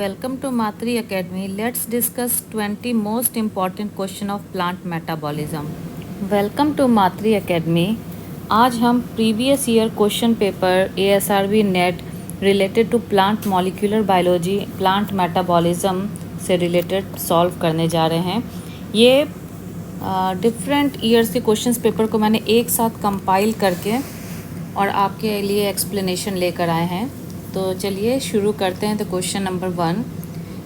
Welcome to Matri Academy. Let's discuss 20 most important question of plant metabolism. Welcome to Matri Academy. आज हम previous year question paper ASRB NET related to plant molecular biology plant metabolism से related solve करने जा रहे हैं। ये different years के questions paper को मैंने एक साथ कंपाइल करके और आपके लिए एक्सप्लेनेशन लेकर आए हैं। तो चलिए शुरू करते हैं। तो question number 1,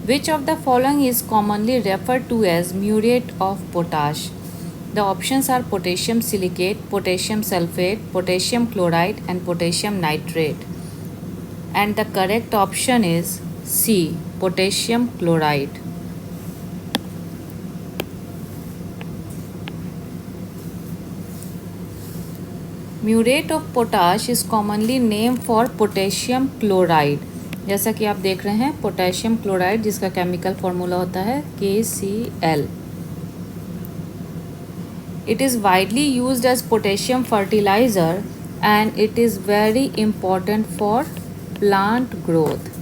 which of the following is commonly referred to as muriate of potash? The options are potassium silicate, potassium sulphate, potassium chloride and potassium nitrate, and the correct option is C, potassium chloride. Muriate of potash is commonly name for potassium chloride. जैसा कि आप देख रहे हैं potassium chloride, जिसका chemical formula होता है KCl। It is widely used as potassium fertiliser and it is very important for plant growth.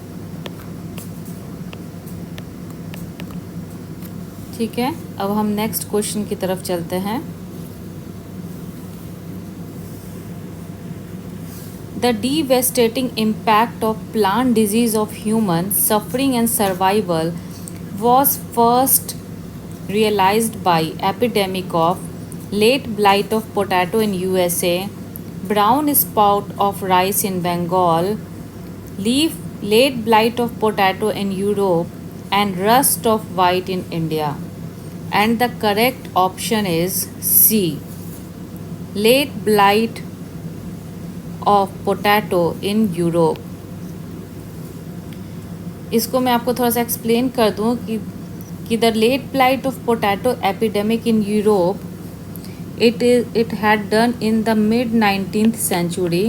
ठीक है, अब हम नेक्स्ट क्वेश्चन की तरफ चलते हैं। The devastating impact of plant disease of human suffering and survival was first realized by epidemic of late blight of potato in USA, brown spout of rice in Bengal, late blight of potato in Europe, and rust of white in India. And the correct option is C, late blight of potato in Europe. इसको मैं आपको थोड़ा सा explain कर दूं कि the late blight of potato epidemic in Europe it had done in the mid 19th century,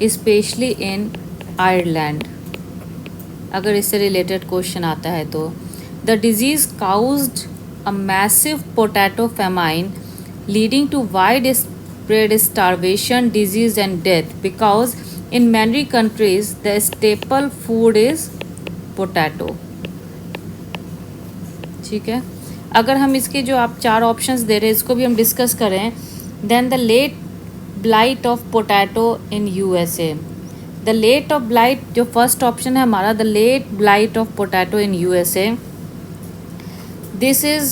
especially in Ireland. अगर इससे रिलेटेड क्वेश्चन आता है तो the disease caused a massive potato famine leading to widespread starvation, disease and death because in many countries the staple food is potato। ठीक है, अगर हम इसके जो आप चार ऑप्शंस दे रहे हैं इसको भी हम डिस्कस करें, then the late blight of potato in USA। The late of blight जो फर्स्ट ऑप्शन है हमारा, the late blight of potato in USA, this is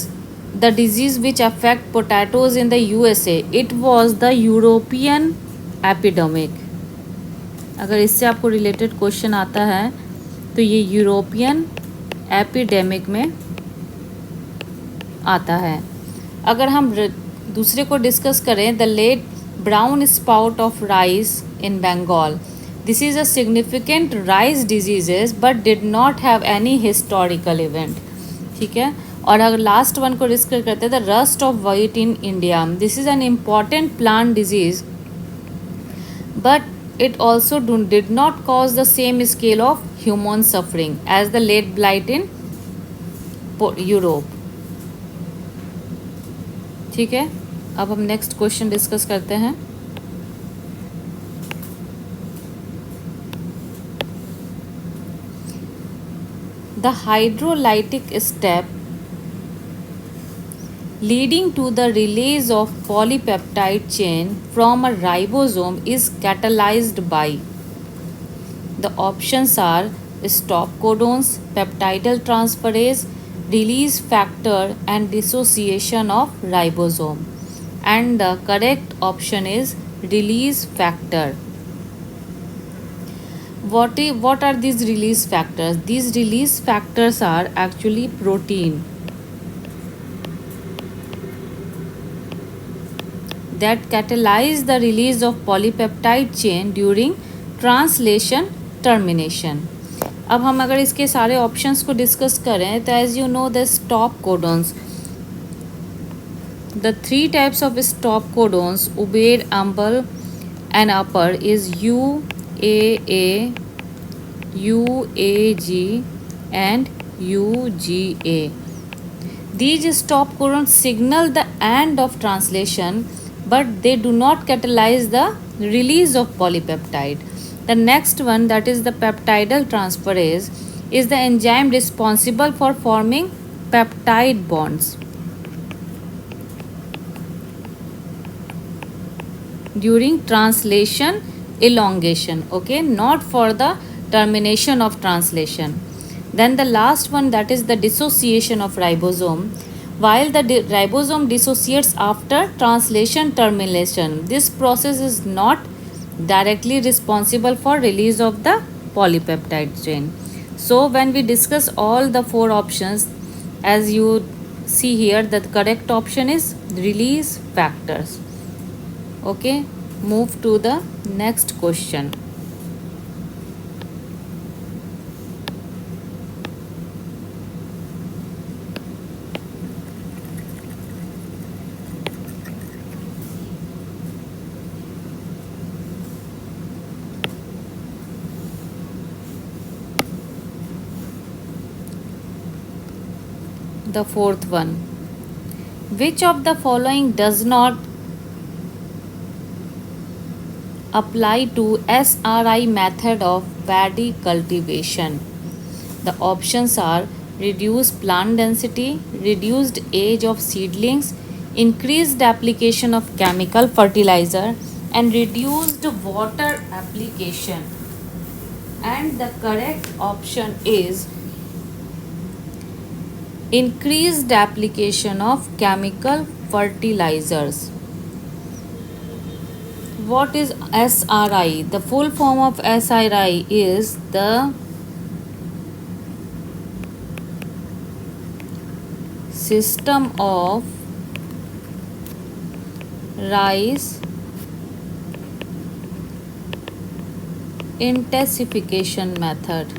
the disease which affect potatoes in the USA. It was the European epidemic। अगर इससे आपको related question आता है तो ये यूरोपियन एपिडेमिक में आता है। अगर हम दूसरे को डिस्कस करें, the late brown spot of rice in Bengal, this is a significant rice diseases but did not have any historical event. ठीक है, और अगर लास्ट वन को डिस्कस करते हैं, the rust of wheat in India, this is an important plant disease but it also did not cause the same scale of human suffering as the late blight in Europe. ठीक है, अब हम next question discuss करते हैं। The hydrolytic step leading to the release of polypeptide chain from a ribosome is catalyzed by? The options are stop codons, peptidyl transferase, release factor and dissociation of ribosome, and the correct option is release factor. What are these release factors? These release factors are actually protein that catalyze the release of polypeptide chain during translation termination। अब हम अगर इसके सारे options को discuss करें तो as you know the stop codons, the three types of stop codons ochre, amber and opal is UAA, UAG and UGA। These stop codons signal the end of translation but they do not catalyze the release of polypeptide. The next one, that is the peptidyl transferase, is the enzyme responsible for forming peptide bonds during translation elongation, okay, not for the termination of translation. Then the last one, that is the dissociation of ribosome. While the ribosome dissociates after translation termination, this process is not directly responsible for release of the polypeptide chain. So when we discuss all the four options, as you see here, the correct option is release factors. Okay, move to the next question. The fourth one, which of the following does not apply to SRI method of paddy cultivation? The options are reduced plant density, reduced age of seedlings, increased application of chemical fertilizer, and reduced water application. And the correct option is increased application of chemical fertilizers. What is SRI? The full form of SRI is the system of rice intensification method.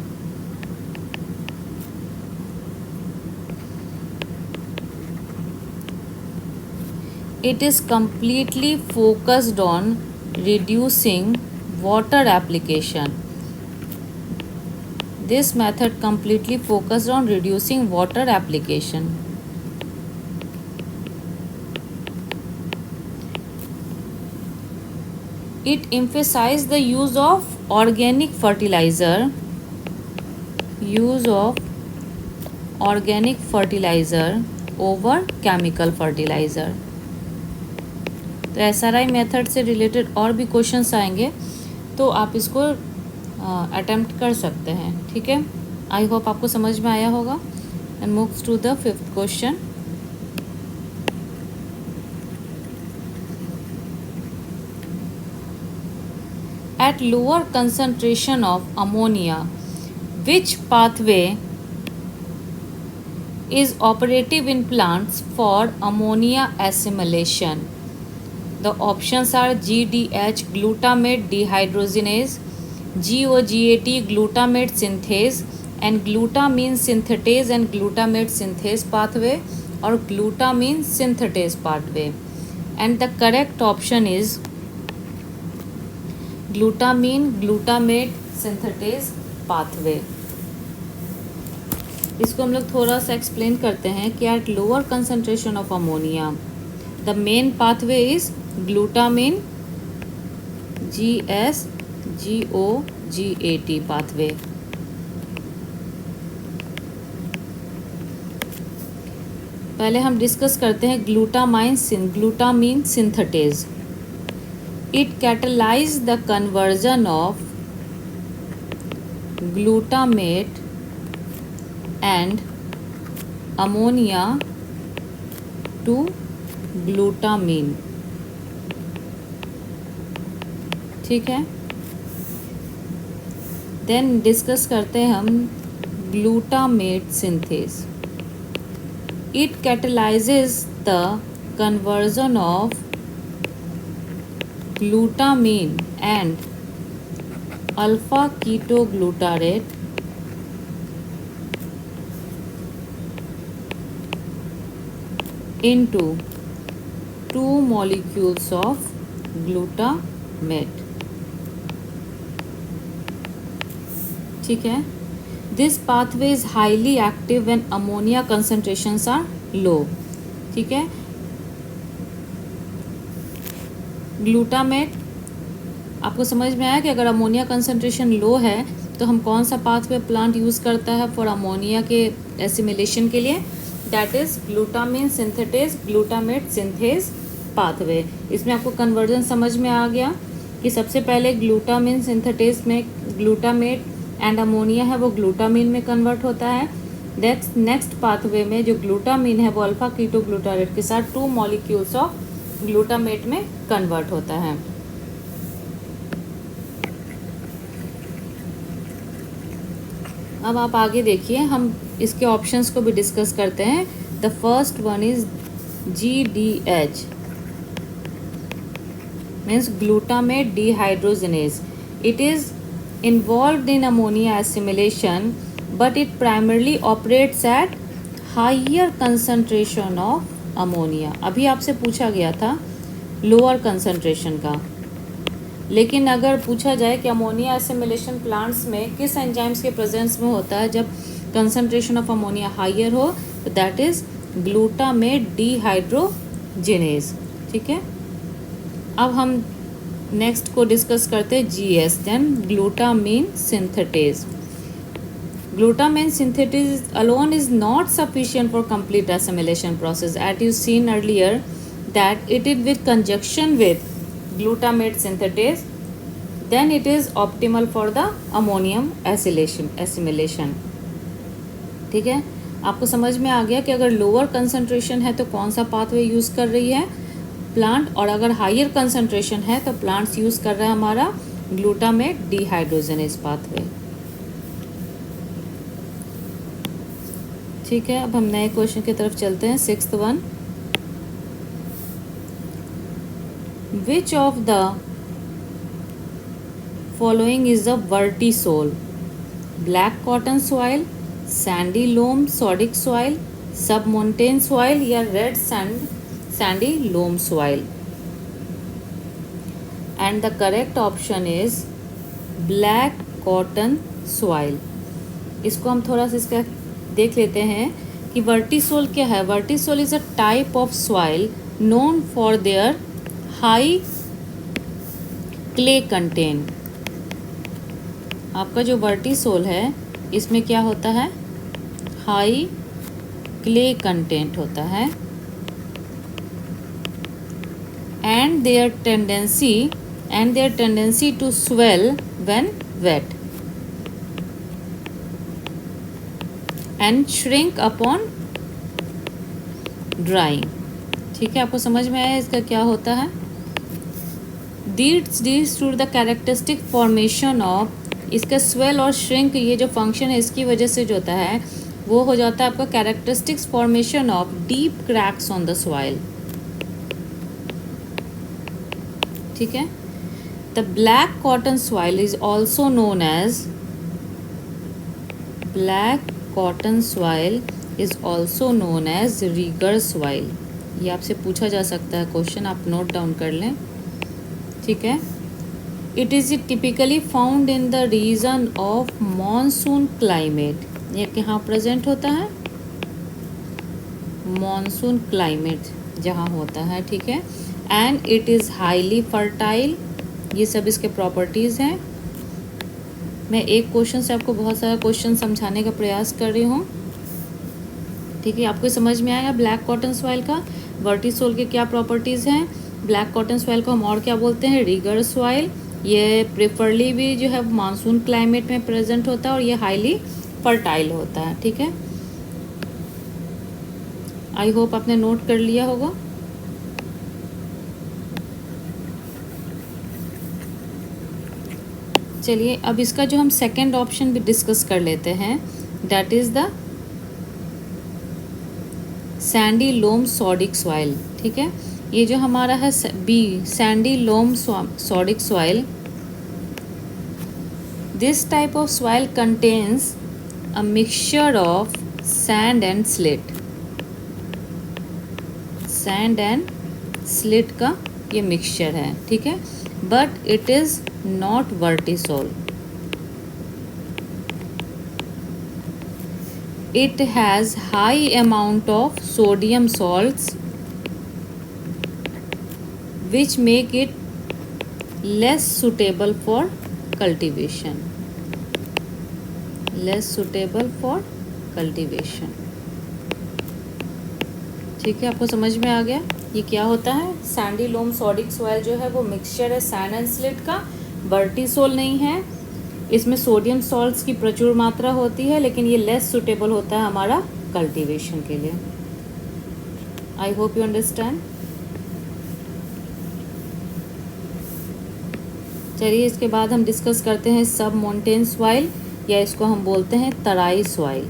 It is completely focused on reducing water application. This method completely focused on reducing water application. It emphasized the use of organic fertilizer, over chemical fertilizer. तो SRI method से related और भी questions आएंगे, तो आप इसको attempt कर सकते हैं, ठीक है। आई होप आपको समझ में आया होगा। And moves to the fifth question. At lower concentration of ammonia, which pathway is operative in plants for ammonia assimilation? The options are GDH glutamate dehydrogenase, GOGAT glutamate synthase, and glutamine synthetase and glutamate synthase pathway, or glutamine synthetase pathway. And the correct option is glutamate synthetase pathway. इसको हम लोग थोड़ा सा explain करते हैं कि at lower concentration of ammonia the main pathway is glutamine GSGOGAT pathway. पहले हम डिस्कस करते हैं glutamine synthetase. It catalyzes the conversion of glutamate and ammonia to glutamine. ठीक है. देन डिस्कस करते हैं हम glutamate synthase. It catalyses the conversion of glutamine and alpha ketoglutarate into 2 molecules of glutamate. ठीक है. This pathway is highly active when ammonia concentrations are low. ठीक है. Glutamate, आपको समझ में आया कि अगर अमोनिया कंसंट्रेशन लो है तो हम कौन सा पाथवे प्लांट यूज़ करता है फॉर अमोनिया के एसिमिलेशन के लिए, that is glutamine synthetase glutamate synthase pathway. इसमें आपको कन्वर्जन समझ में आ गया कि सबसे पहले ग्लूटामिन सिंथेटेज में ग्लूटामेट एंड अमोनिया है वो ग्लूटामिन में कन्वर्ट होता है। नेक्स्ट पाथवे में जो ग्लूटामिन है वो अल्फा कीटोग्लूटारेट के साथ 2 मॉलिक्यूल्स ऑफ ग्लूटामेट में कन्वर्ट होता है। अब आप आगे देखिए, हम इसके ऑप्शंस को भी डिस्कस करते हैं। The first one is GDH means glutamate dehydrogenase. It is involved in ammonia assimilation but it primarily operates at higher concentration of ammonia। अभी आपसे पूछा गया था लोअर कंसंट्रेशन का, लेकिन अगर पूछा जाए कि अमोनिया एसिमिलेशन प्लांट्स में किस एंजाइम्स के प्रेजेंस में होता है जब कंसंट्रेशन ऑफ अमोनिया हायर हो, तो दैट इज़ ग्लूटामेट डिहाइड्रोजिनेज। ठीक है, अब हम नेक्स्ट को डिस्कस करते हैं GS, then glutamine synthetase. Glutamine synthetase alone is not sufficient for complete assimilation process, as you seen earlier that it is with conjunction with glutamate synthetase, then it is optimal for the ammonium assimilation। ठीक है, आपको समझ में आ गया कि अगर lower concentration है तो कौन सा पाथवे यूज़ कर रही है प्लांट, और अगर हायर कंसंट्रेशन है तो प्लांट्स यूज़ कर रहा है हमारा ग्लूटामेट डिहाइड्रोजिनेज पाथवे। ठीक है, अब हम नए क्वेश्चन की तरफ चलते हैं। 6th one, which of the following is the vertisol? Black cotton soil, sandy loam sodic soil, submontane soil या red sandy loam soil? And the correct option is black cotton soil. इसको हम थोड़ा सा इसका देख लेते हैं कि वर्टिसोल क्या है। Vertisol is a type of soil known for their high clay content. आपका जो वर्टिसोल है इसमें क्या होता है, हाई क्ले कंटेंट होता है, and their tendency to swell when wet and shrink upon drying। ठीक है, आपको समझ में आया इसका क्या होता है? These to the characteristic formation of, इसका swell और shrink ये जो फंक्शन है इसकी वजह से जो होता है वो हो जाता है आपका characteristics formation of deep cracks on the soil। ठीक है, the black cotton soil is also known as regur soil. ये आपसे पूछा जा सकता है क्वेश्चन, आप नोट डाउन कर लें। ठीक है, it is typically found in the region of monsoon climate. ये कहाँ प्रेजेंट होता है? मॉनसून क्लाइमेट जहाँ होता है। ठीक है, and it is highly fertile. ये सब इसके प्रॉपर्टीज़ हैं। मैं एक क्वेश्चन से आपको बहुत सारा क्वेश्चन समझाने का प्रयास कर रही हूँ। ठीक है, आपको समझ में आया ब्लैक कॉटन सॉइल का, वर्टिसोल के क्या प्रॉपर्टीज़ हैं। ब्लैक कॉटन सॉइल को हम और क्या बोलते हैं? Rigour soil. ये प्रेफरली भी जो है मानसून क्लाइमेट में प्रेजेंट होता है और ये हाईली फर्टाइल होता है। ठीक है, आई होप आपने नोट कर लिया होगा। चलिए अब इसका जो हम सेकंड ऑप्शन भी डिस्कस कर लेते हैं, that is the sandy loam sodic soil. ठीक है, ये जो हमारा है B, sandy loam sodic soil. This type of soil contains a mixture of sand and silt. Sand and silt का ये मिक्सचर है। ठीक है, but it is not vertisol. It has high amount of sodium salts which make it less suitable for cultivation, less suitable for cultivation. ठीक है, आपको समझ में आ गया ये क्या होता है। सैंडी लोम सॉडिक सॉइल जो है वो मिक्सचर है सैंड एंड स्लिट का, वर्टिसोल नहीं है। इसमें सोडियम सॉल्ट्स की प्रचुर मात्रा होती है, लेकिन ये लेस सुटेबल होता है हमारा कल्टीवेशन के लिए। I hope you understand. चलिए इसके बाद हम डिस्कस करते हैं सब माउंटेन सॉइल, या इसको हम बोलते हैं तराई सॉइल।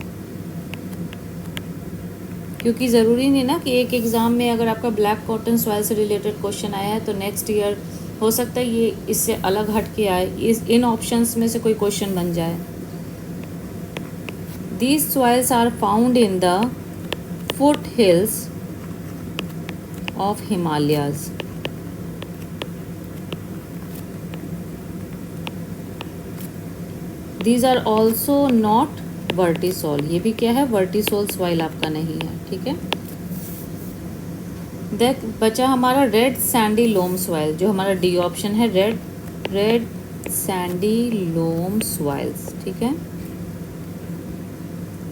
क्योंकि ज़रूरी नहीं ना कि एक एग्ज़ाम में अगर आपका ब्लैक कॉटन सॉइल से रिलेटेड क्वेश्चन आया है तो नेक्स्ट ईयर हो सकता है ये इससे अलग हट के आए, इन ऑप्शंस में से कोई क्वेश्चन बन जाए। These soils are found in the foothills of Himalayas. These are also not vertisol, ये भी क्या है, वर्टिसोल सॉइल आपका नहीं है। ठीक है, देख बचा हमारा रेड सैंडी लोम सॉइल, जो हमारा डी ऑप्शन है, रेड सैंडी लोम सॉइल्स। ठीक है,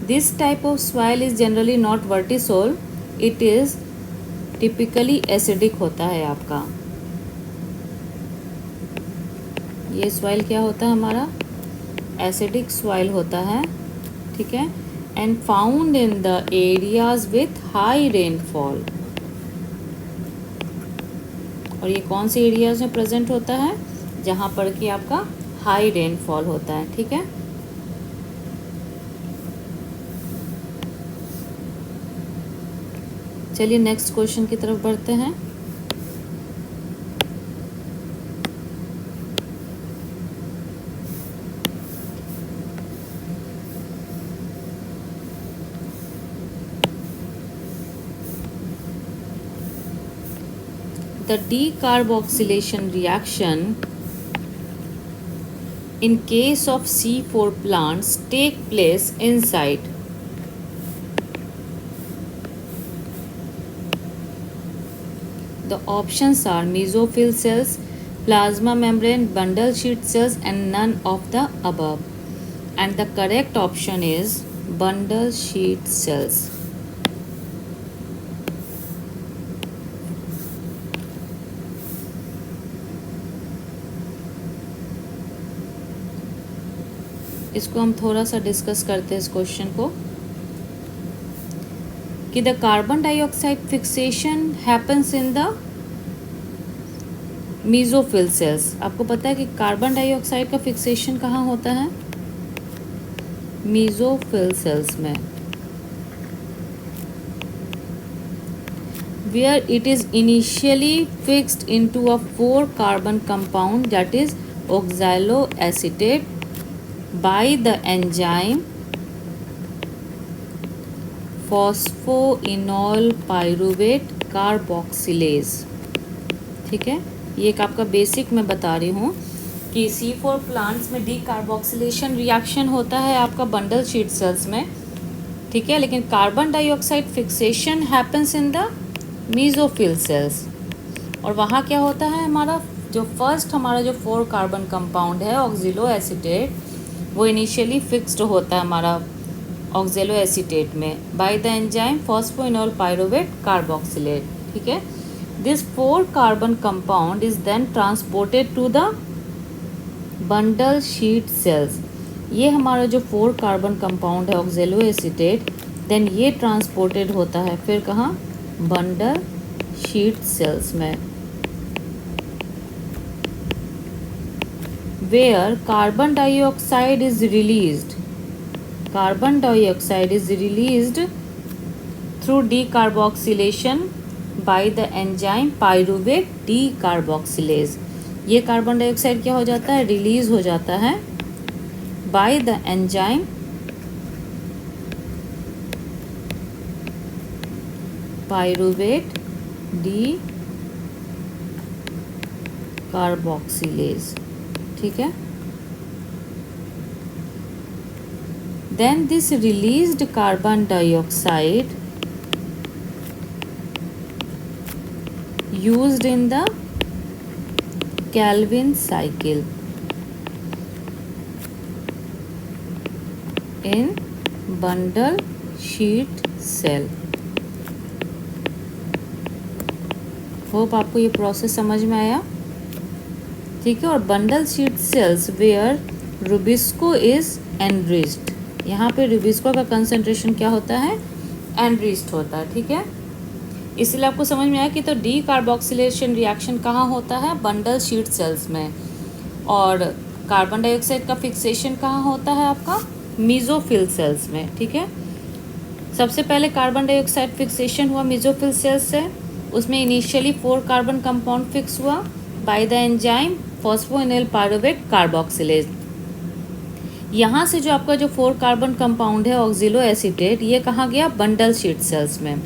this type of soil is generally not vertisol, it is typically acidic होता है आपका। ये सॉइल क्या होता है हमारा, एसिडिक सॉइल होता है। ठीक है, and found in the areas with high rainfall. और ये कौन से एरियाज में प्रेजेंट होता है, जहाँ पर कि आपका हाई रेनफॉल होता है। ठीक है, चलिए नेक्स्ट क्वेश्चन की तरफ बढ़ते हैं। The decarboxylation reaction in case of C4 plants take place inside the options are mesophyll cells, plasma membrane, bundle sheet cells and none of the above, and the correct option is bundle sheet cells. इसको हम थोड़ा सा discuss करते हैं इस question को, कि the carbon dioxide fixation happens in the mesophyll cells. आपको पता है कि कार्बन डाइऑक्साइड का फिक्सेशन कहाँ होता है, मेसोफिल सेल्स में, where it is initially fixed into a 4 carbon compound that is oxaloacetate by the enzyme phosphoenol pyruvate carboxylase। ठीक है, ये एक आपका बेसिक मैं बता रही हूँ कि C4 प्लांट्स में डीकार्बोक्सिलेशन रिएक्शन होता है आपका बंडल शीट सेल्स में। ठीक है, लेकिन carbon dioxide fixation happens in the mesophyll cells. और वहाँ क्या होता है, हमारा जो फर्स्ट हमारा जो 4 कार्बन कंपाउंड है ऑक्सिलोएसिटेट, वो इनिशियली फिक्स्ड होता है हमारा ऑक्सिलोएसिटेट में by the enzyme phosphoenol pyruvate carboxylate. ठीक है, this 4 carbon compound is then transported to the bundle sheath cells. ये हमारा जो 4 कार्बन कंपाउंड है ऑक्सिलोएसिटेट, देन ये ट्रांसपोर्टेड होता है फिर कहाँ, बंडल शीट सेल्स में, where carbon dioxide is released. Carbon dioxide is released through decarboxylation by the enzyme pyruvate decarboxylase. ये कार्बन डाइऑक्साइड क्या हो जाता है, रिलीज हो जाता है by the enzyme pyruvate decarboxylase। ठीक है, then this released carbon dioxide used in the Calvin cycle in bundle sheet cell। Hope आपको ये प्रोसेस समझ में आया, ठीक है। और bundle sheath cells where rubisco is enriched, यहाँ पे रुबिस्को का कंसंट्रेशन क्या होता है, एनरिच्ड होता है, ठीक है। इसलिए आपको समझ में आया कि तो डी कार्बोक्सिलेशन रिएक्शन कहाँ होता है, बंडल शीट सेल्स में। और कार्बन डाइऑक्साइड का फिक्सेशन कहाँ होता है आपका, मीजोफिल सेल्स में, ठीक है। सबसे पहले कार्बन डाइऑक्साइड फिक्सेशन हुआ मीजोफिल सेल्स से, उसमें इनिशियली 4 कार्बन कंपाउंड फिक्स हुआ bye the enzyme phosphoenol pyruvate carboxylase. यहाँ से जो आपका जो 4 कार्बन कंपाउंड है ऑक्सिलो एसीटेट, ये कहाँ गया, बंडल शीट सेल्स में।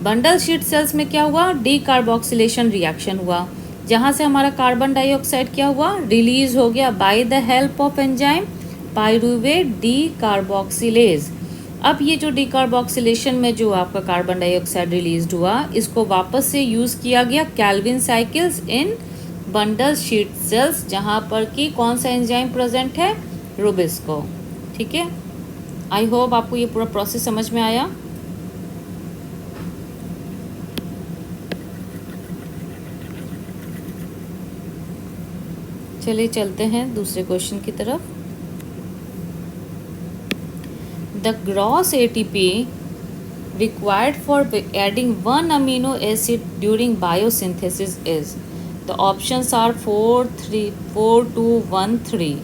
बंडल शीट सेल्स में क्या हुआ, डी कार्बोक्सिलेशन रिएक्शन हुआ, जहाँ से हमारा कार्बन डाइऑक्साइड क्या हुआ, रिलीज हो गया by the help of enzyme pyruvate D carboxylase. अब ये जो डिकार्बोक्सिलेशन में जो आपका कार्बन डाइऑक्साइड रिलीज हुआ, इसको वापस से यूज़ किया गया Calvin cycles in bundle sheath cells, जहाँ पर कि कौन सा एंजाइम प्रेजेंट है, रुबिस्को, ठीक है। आई होप आपको ये पूरा प्रोसेस समझ में आया। चलिए चलते हैं दूसरे क्वेश्चन की तरफ। The gross ATP required for adding one amino acid during biosynthesis is, the options are 4, 3, 4, 2, 1, 3।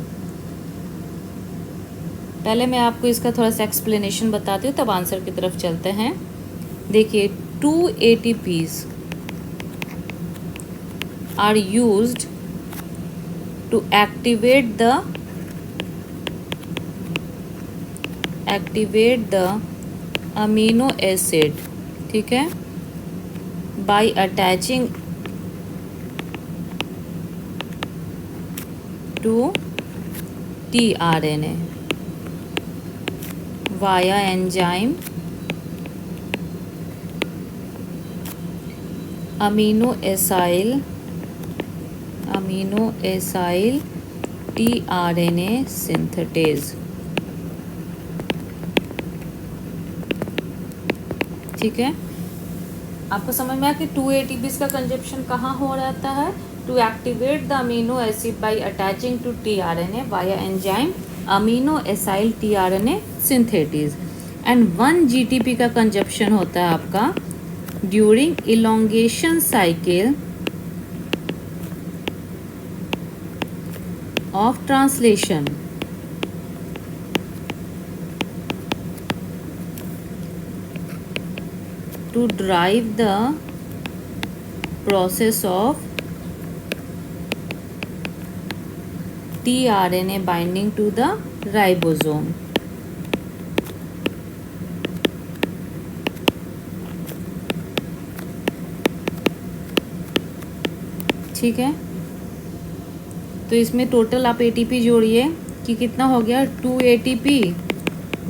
पहले मैं आपको इसका थोड़ा सा एक्सप्लेनेशन बताती हूँ, तब आंसर की तरफ चलते हैं। देखिए 2 ATPs are used to activate the amino acid, ठीक है, by attaching to tRNA via enzyme amino acyl tRNA synthetase, ठीक है। आपको समझ में आया कि 2 ATPs का कंजप्शन कहाँ हो रहता है, to activate the amino acid by attaching to tRNA via enzyme amino acyl tRNA synthetase. And 1 GTP का कंजप्शन होता है आपका during elongation cycle of translation to drive the process of tRNA binding to the ribosome, ठीक है। तो इसमें total आप ATP जोड़िए कि कितना हो गया, 2 ATP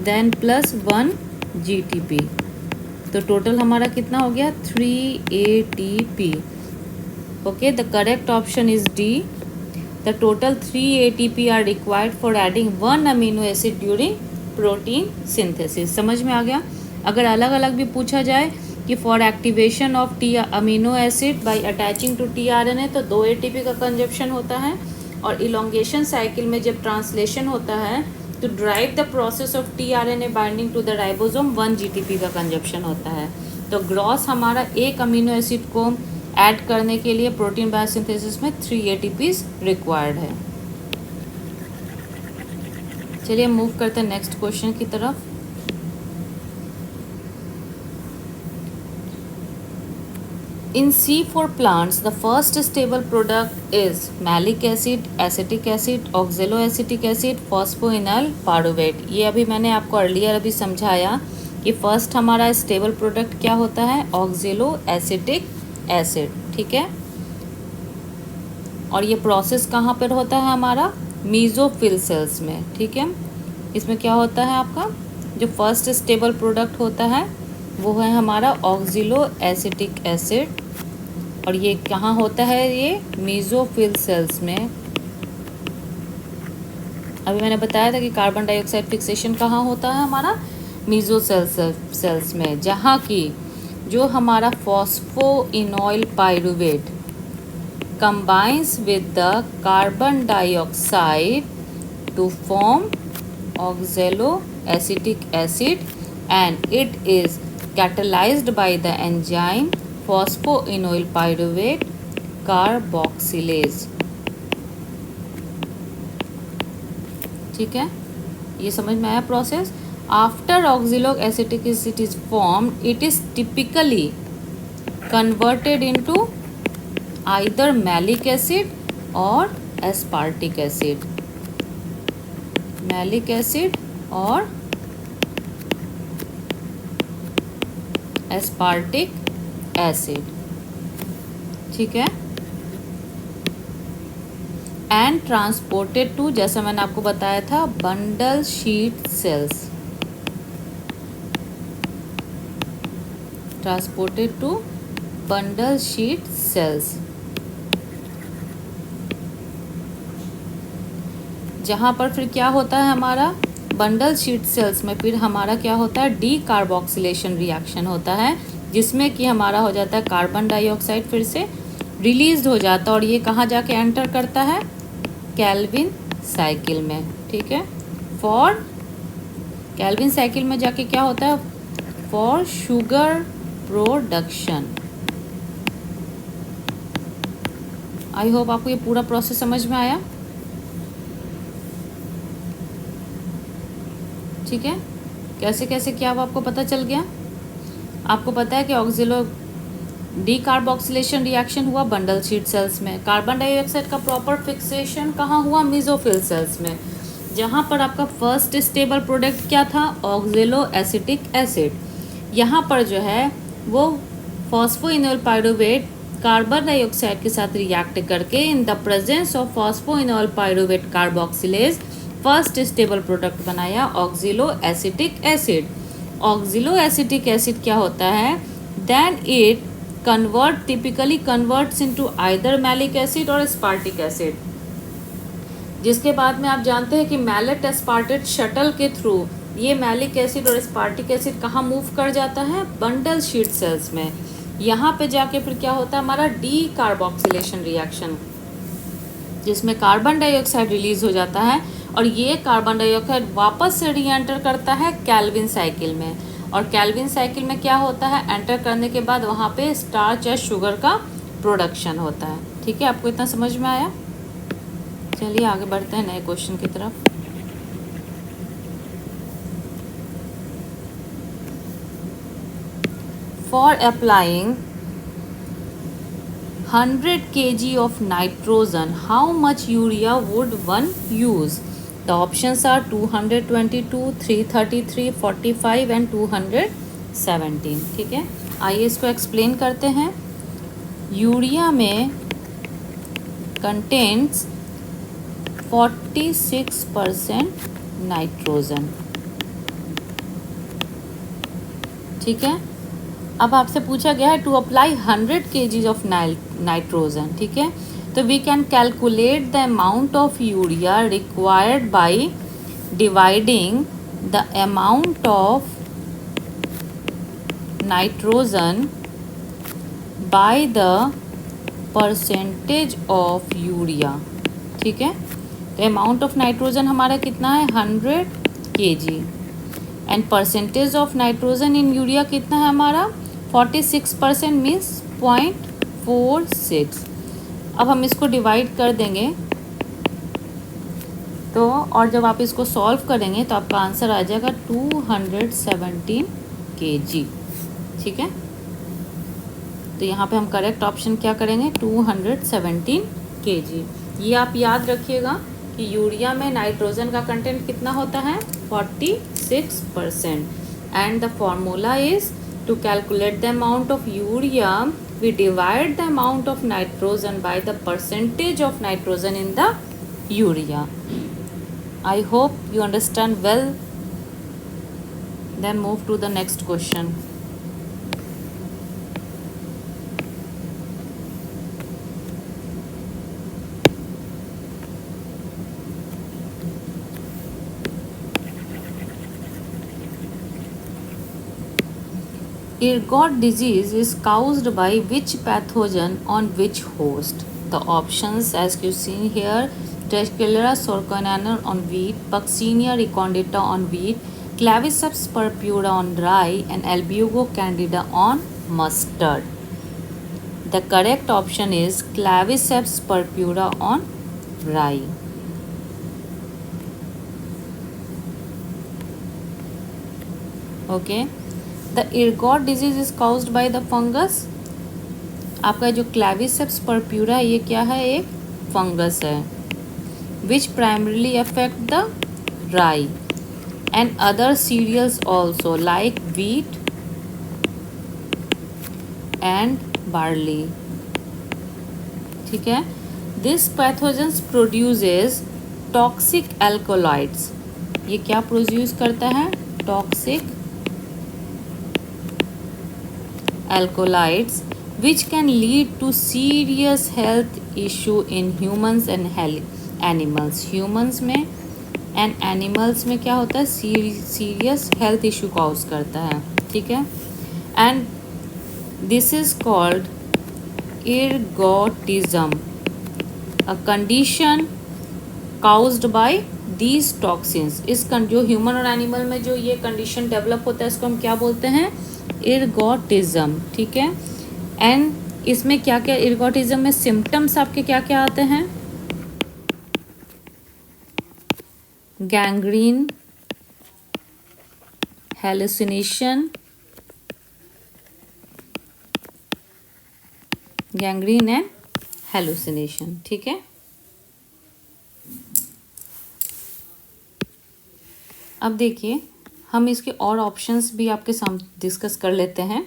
देन प्लस 1 GTP, तो टोटल हमारा कितना हो गया, 3 ATP। Okay, the correct option is D, the total 3 ATP are required for adding 1 amino acid during protein synthesis. समझ में आ गया। अगर अलग अलग भी पूछा जाए कि for activation of amino acid by attaching to tRNA, तो 2 ATP का कंजप्शन होता है, और इलोंगेशन साइकिल में जब ट्रांसलेशन होता है to drive the process of tRNA binding to the ribosome 1 GTP का कंजप्शन होता है। तो ग्रॉस हमारा एक अमीनो एसिड को ऐड करने के लिए प्रोटीन बायोसिंथेसिस में 3 ATPs रिक्वायर्ड है। चलिए मूव करते हैं नेक्स्ट क्वेश्चन की तरफ। In C4 plants, the first stable product is malic acid, acetic acid, oxaloacetic acid, phosphoenol पारुवेट। ये अभी मैंने आपको अर्लियर अभी समझाया कि फर्स्ट हमारा स्टेबल प्रोडक्ट क्या होता है, ऑक्जेलो एसिटिक एसिड, ठीक है। और ये प्रोसेस कहाँ पर होता है हमारा, मीजोफिल सेल्स में, ठीक है। इसमें क्या होता है आपका, जो फर्स्ट स्टेबल प्रोडक्ट होता है वो है हमारा ऑक्जिलो एसिटिक एसिड, और ये कहाँ होता है, ये मेसोफिल सेल्स में। अभी मैंने बताया था कि कार्बन डाइऑक्साइड फिक्सेशन कहाँ होता है हमारा, सेल्स में, जहाँ की जो हमारा फॉस्फोइनोइल pyruvate combines with the carbon dioxide to form oxaloacetic acid, and it is catalyzed by the enzyme phosphoenol pyruvate carboxylase। ठीक है, ये समझ में आया process. After oxalic acetic acid is form, it is typically converted into either malic acid or aspartic acid, malic acid or aspartic acid। ठीक है, and transported to, जैसा मैंने आपको बताया था, bundle sheath cells, transported to bundle sheath cells, जहाँ पर फिर क्या होता है हमारा बंडल शीट सेल्स में, फिर हमारा क्या होता है, डी कार्बोक्सिलेशन रिएक्शन होता है, जिसमें कि हमारा हो जाता है कार्बन डाइऑक्साइड फिर से रिलीज हो जाता है, और ये कहाँ जाके एंटर करता है, केल्विन साइकिल में। ठीक है, फॉर केल्विन साइकिल में जाके क्या होता है, for sugar production. I hope आपको ये पूरा प्रोसेस समझ में आया। ठीक है, कैसे कैसे क्या वो आपको पता चल गया। आपको पता है कि ऑक्सिलो डीकार्बोक्सिलेशन रिएक्शन हुआ बंडल शीट सेल्स में, कार्बन डाइऑक्साइड का प्रॉपर फिक्सेशन कहाँ हुआ, मेसोफिल सेल्स में, जहाँ पर आपका फर्स्ट स्टेबल प्रोडक्ट क्या था, ऑक्सिलो एसिटिक एसिड। यहाँ पर जो है वो फॉस्फोइनोल पाइरुवेट कार्बन डाइऑक्साइड के साथ रिएक्ट करके in the presence of phosphoenol pyruvate carboxylase first stable product बनाया, oxalo acetic acid. Oxalo acetic acid क्या होता है, then it typically converts into either malic acid और एस्पार्टिक एसिड, जिसके बाद में आप जानते हैं कि मैलेट एस्पार्टेट शटल के थ्रू ये मैलिक एसिड और एस्पार्टिक एसिड कहाँ मूव कर जाता है, बंडल शीट सेल्स में। यहाँ पे जाके फिर क्या होता है हमारा डी कार्बोक्सिलेशन रिएक्शन, जिसमें कार्बन डाइऑक्साइड रिलीज हो जाता है, और ये कार्बन डाइऑक्साइड वापस से री एंटर करता है केल्विन साइकिल में, और केल्विन साइकिल में क्या होता है, एंटर करने के बाद वहाँ पे स्टार्च या शुगर का प्रोडक्शन होता है। ठीक है, आपको इतना समझ में आया। चलिए आगे बढ़ते हैं नए क्वेश्चन की तरफ। For applying 100 kg of nitrogen, how much urea would one use? The options are 222, 333, 45 and 217। ठीक है, आइए इसको एक्सप्लेन करते हैं। यूरिया में कंटेंट्स 46% नाइट्रोजन। ठीक है, अब आपसे पूछा गया है to apply 100 kg of nitrogen. ठीक है, तो we can calculate the amount of urea required by dividing the amount of nitrogen by the percentage of urea. ठीक है, तो अमाउंट ऑफ नाइट्रोजन हमारा कितना है, 100 kg, and percentage of nitrogen in urea कितना है हमारा, 46% मीन्स 0.46। अब हम इसको डिवाइड कर देंगे तो, और जब आप इसको सॉल्व करेंगे तो आपका आंसर आ जाएगा 217 kg। ठीक है, तो यहाँ पे हम करेक्ट ऑप्शन क्या करेंगे, 217 kg। ये आप याद रखिएगा कि यूरिया में नाइट्रोजन का कंटेंट कितना होता है, 46%, and the formula is to calculate the amount of urea, we divide the amount of nitrogen by the percentage of nitrogen in the urea. I hope you understand well. Then move to the next question. Ergot disease is caused by which pathogen on which host? The options as you see here: Dracula sorconana on wheat, Puccinia recondita on wheat, Claviceps purpura on rye, and Albugo candida on mustard. The correct option is Claviceps purpura on rye. Okay. The ergot disease is caused by the fungus. आपका जो क्लैविसेप्स purpura ये क्या है? एक fungus है which primarily affect the rye and other cereals also like wheat and barley. ठीक है. This pathogens produces toxic alkaloids. ये क्या प्रोड्यूस करता है? Toxic alkaloids which can lead to serious health issue in humans and animals. humans में and animals में क्या होता है? serious health issue cause करता है. ठीक है. and this is called ergotism, a condition caused by these toxins. इस जो ह्यूमन और एनिमल में जो ये कंडीशन डेवलप होता है इसको हम क्या बोलते हैं? इर्गोटिज्म. ठीक है. एंड इसमें क्या क्या इर्गोटिज्म में सिम्टम्स आपके क्या क्या आते हैं? Gangrene, hallucination, gangrene and hallucination. ठीक है. अब देखिए हम इसके और ऑप्शंस भी आपके सामने डिस्कस कर लेते हैं.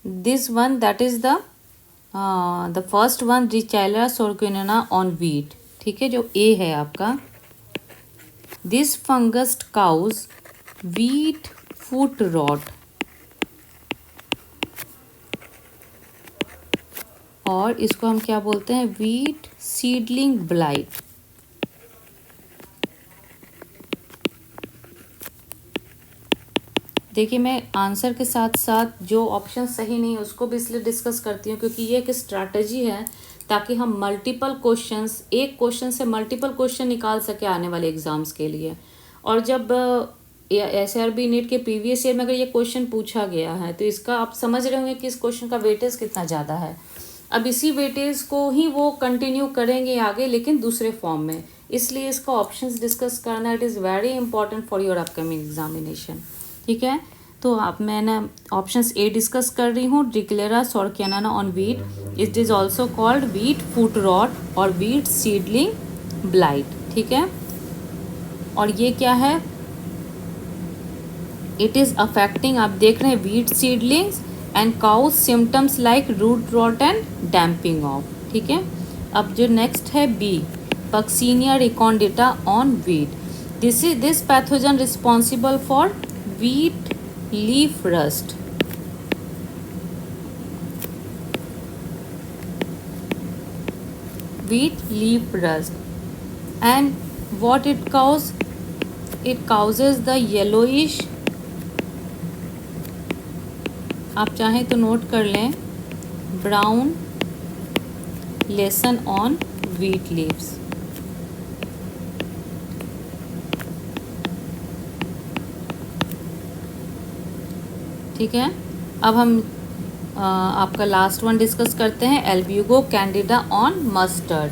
This one that is the first one Ricella sorquinana on wheat. ठीक है. जो ए है आपका, this fungus cause wheat foot rot, और इसको हम क्या बोलते हैं? Wheat seedling blight. देखिए मैं आंसर के साथ साथ जो ऑप्शन सही नहीं है उसको भी इसलिए डिस्कस करती हूँ क्योंकि ये एक स्ट्रैटेजी है ताकि हम मल्टीपल क्वेश्चंस, एक क्वेश्चन से मल्टीपल क्वेश्चन निकाल सके आने वाले एग्जाम्स के लिए. और जब SRB नीट के प्रीवियस ईयर में अगर ये क्वेश्चन पूछा गया है तो इसका आप समझ रहे होंगे कि इस क्वेश्चन का वेटेज कितना ज़्यादा है. अब इसी वेटेज को ही वो कंटिन्यू करेंगे आगे लेकिन दूसरे फॉर्म में, इसलिए इसका ऑप्शंस डिस्कस करना it is very important for your upcoming examination. ठीक है. तो आप मैंने ऑप्शंस ए डिस्कस कर रही हूँ. Ricella sorquinana on wheat, it is also called wheat foot rot और व्हीट सीडलिंग ब्लाइट. ठीक है. और ये क्या है? इट इज़ अफेक्टिंग, आप देख रहे हैं, wheat seedlings and cause symptoms like root rot and damping off. ठीक है. अब जो नेक्स्ट है B, Puccinia recondita on wheat. This pathogen responsible for wheat leaf rust. Wheat leaf rust. And what it causes? It causes the yellowish, आप चाहें तो note कर लें, brown lesion on wheat leaves. ठीक है. अब हम आपका लास्ट वन डिस्कस करते हैं, Albugo candida on mustard.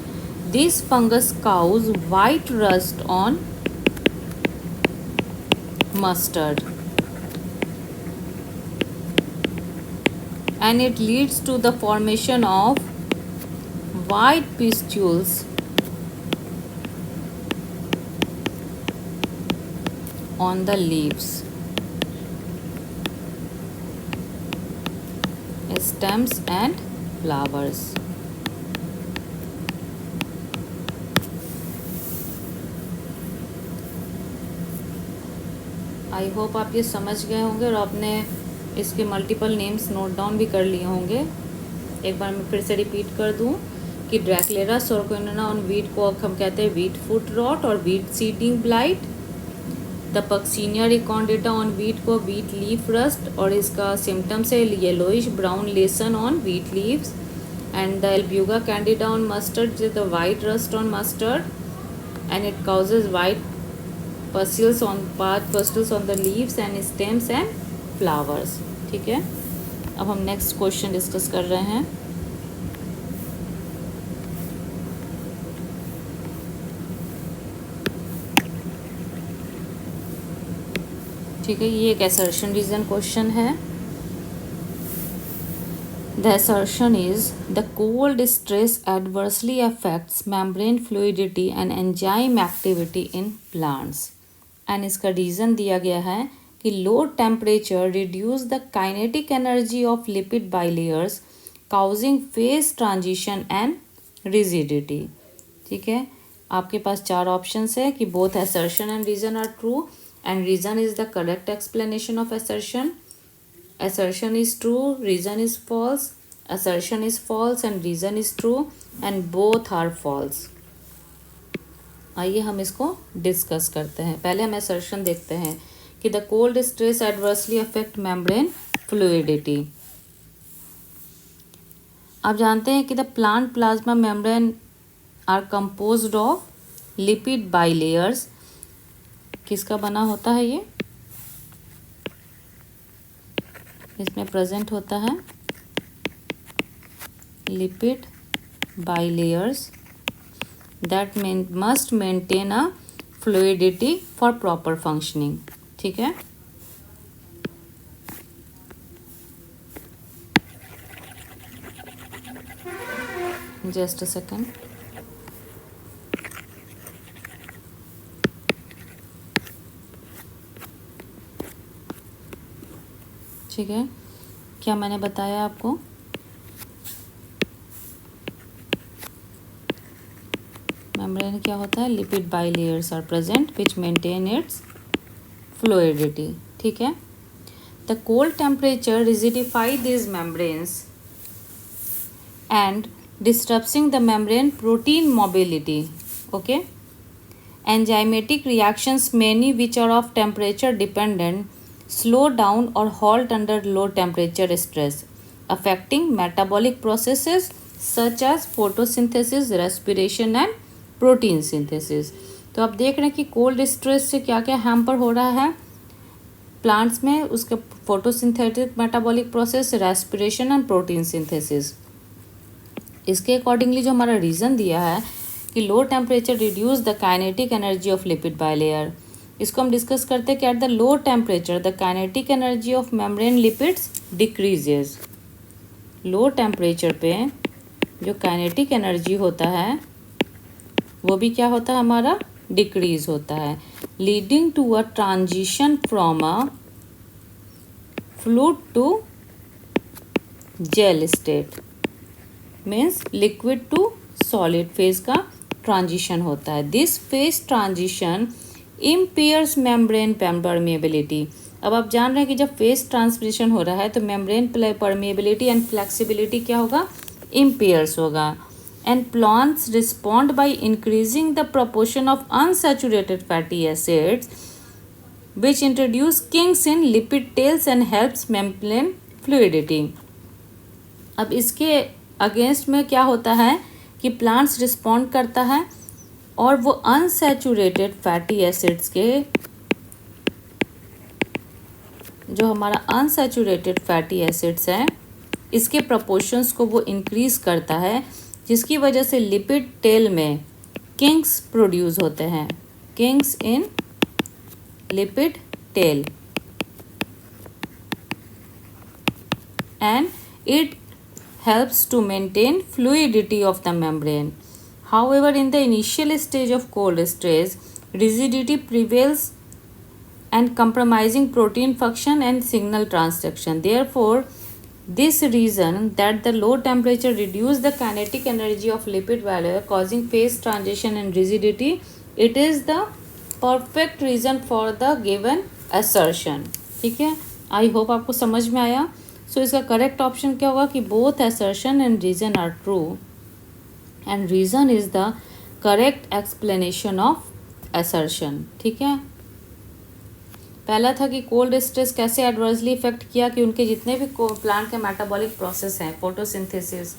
This fungus cause white rust on mustard and it leads to the formation of white pustules on the leaves, stems and flowers. I hope आप ये समझ गए होंगे और आपने इसके मल्टीपल नेम्स नोट डाउन भी कर लिए होंगे. एक बार मैं फिर से रिपीट कर दूं कि Dracula sorquinana ऑन व्हीट को हम कहते हैं व्हीट फुट रॉट और wheat seeding blight. The Puccinia recondita on wheat को वीट लीफ रस्ट, और इसका सिम्टम्स है yellowish brown lesion on wheat leaves, and the Albugo candida on mustard the white rust on mustard, and it causes white pustules on the leaves and stems and flowers. ठीक है, अब हम next question discuss कर रहे हैं. ठीक है, ये एक assertion रीजन क्वेश्चन है. The assertion is the cold stress adversely affects membrane fluidity and enzyme activity in plants. And इसका रीज़न दिया गया है कि low temperature reduce the kinetic energy of lipid bilayers causing phase transition and rigidity. ठीक है, आपके पास 4 options है कि both assertion and reason are true and reason is the correct explanation of assertion. Assertion is true, reason is false, assertion is false and reason is true and both are false. आइए हम इसको discuss करते हैं. पहले हम assertion देखते हैं कि the cold stress adversely affect membrane fluidity. आप जानते हैं कि the plant plasma membrane are composed of lipid bilayers. किसका बना होता है ये? इसमें प्रेजेंट होता है lipid bilayers that must maintain a fluidity for proper functioning. ठीक है, जस्ट अ सेकेंड. ठीक है, क्या मैंने बताया आपको? मेम्ब्रेन क्या होता है? Lipid bilayers are present which maintain its fluidity. ठीक है, the cold temperature rigidify this membranes and disturbing the membrane protein mobility. Okay, enzymatic reactions many which are of temperature dependent slow down or halt under low temperature stress, affecting metabolic processes such as photosynthesis, respiration and protein synthesis. तो आप देख रहे हैं कि cold stress से क्या क्या hamper हो रहा है प्लांट्स में, उसके photosynthetic metabolic process, respiration and protein synthesis. इसके अकॉर्डिंगली जो हमारा रीज़न दिया है कि low temperature reduce the kinetic energy of lipid bilayer. इसको हम डिस्कस करते हैं कि at the low temperature the kinetic energy of membrane lipids decreases. Low temperature पे जो काइनेटिक एनर्जी होता है वो भी क्या होता है हमारा? डिक्रीज होता है, leading to a transition from a fluid to gel state. Means liquid to solid phase का ट्रांजिशन होता है. This phase transition impairs membrane permeability. अब आप जान रहे हैं कि जब फेज ट्रांसमिशन हो रहा है तो मेम्ब्रेन परमेबिलिटी एंड फ्लेक्सिबिलिटी क्या होगा? इम्पेयर्स होगा. And plants respond by increasing the proportion of unsaturated fatty acids which introduce kinks in lipid tails and helps membrane fluidity. अब इसके अगेंस्ट में क्या होता है कि प्लांट्स रिस्पॉन्ड करता है और वो अनसैचुरेटेड फैटी एसिड्स के जो हमारा अनसैचुरेटेड फैटी एसिड्स हैं इसके प्रपोर्शंस को वो इंक्रीज़ करता है, जिसकी वजह से लिपिड टेल में किंग्स प्रोड्यूस होते हैं. Kinks in lipid tail and it helps to maintain fluidity of the membrane. However, in the initial stage of cold stress, rigidity prevails and compromising protein function and signal transduction. Therefore, this reason that the low temperature reduce the kinetic energy of lipid barrier causing phase transition and rigidity, it is the perfect reason for the given assertion. ठीक है, I hope आपको समझ में आया. सो इसका correct option क्या होगा कि both assertion and reason are true and reason is the correct explanation of assertion. ठीक है, पहला था कि कोल्ड स्ट्रेस कैसे एडवर्सली इफेक्ट किया कि उनके जितने भी प्लांट के मेटाबॉलिक प्रोसेस हैं, फोटोसिंथेसिस,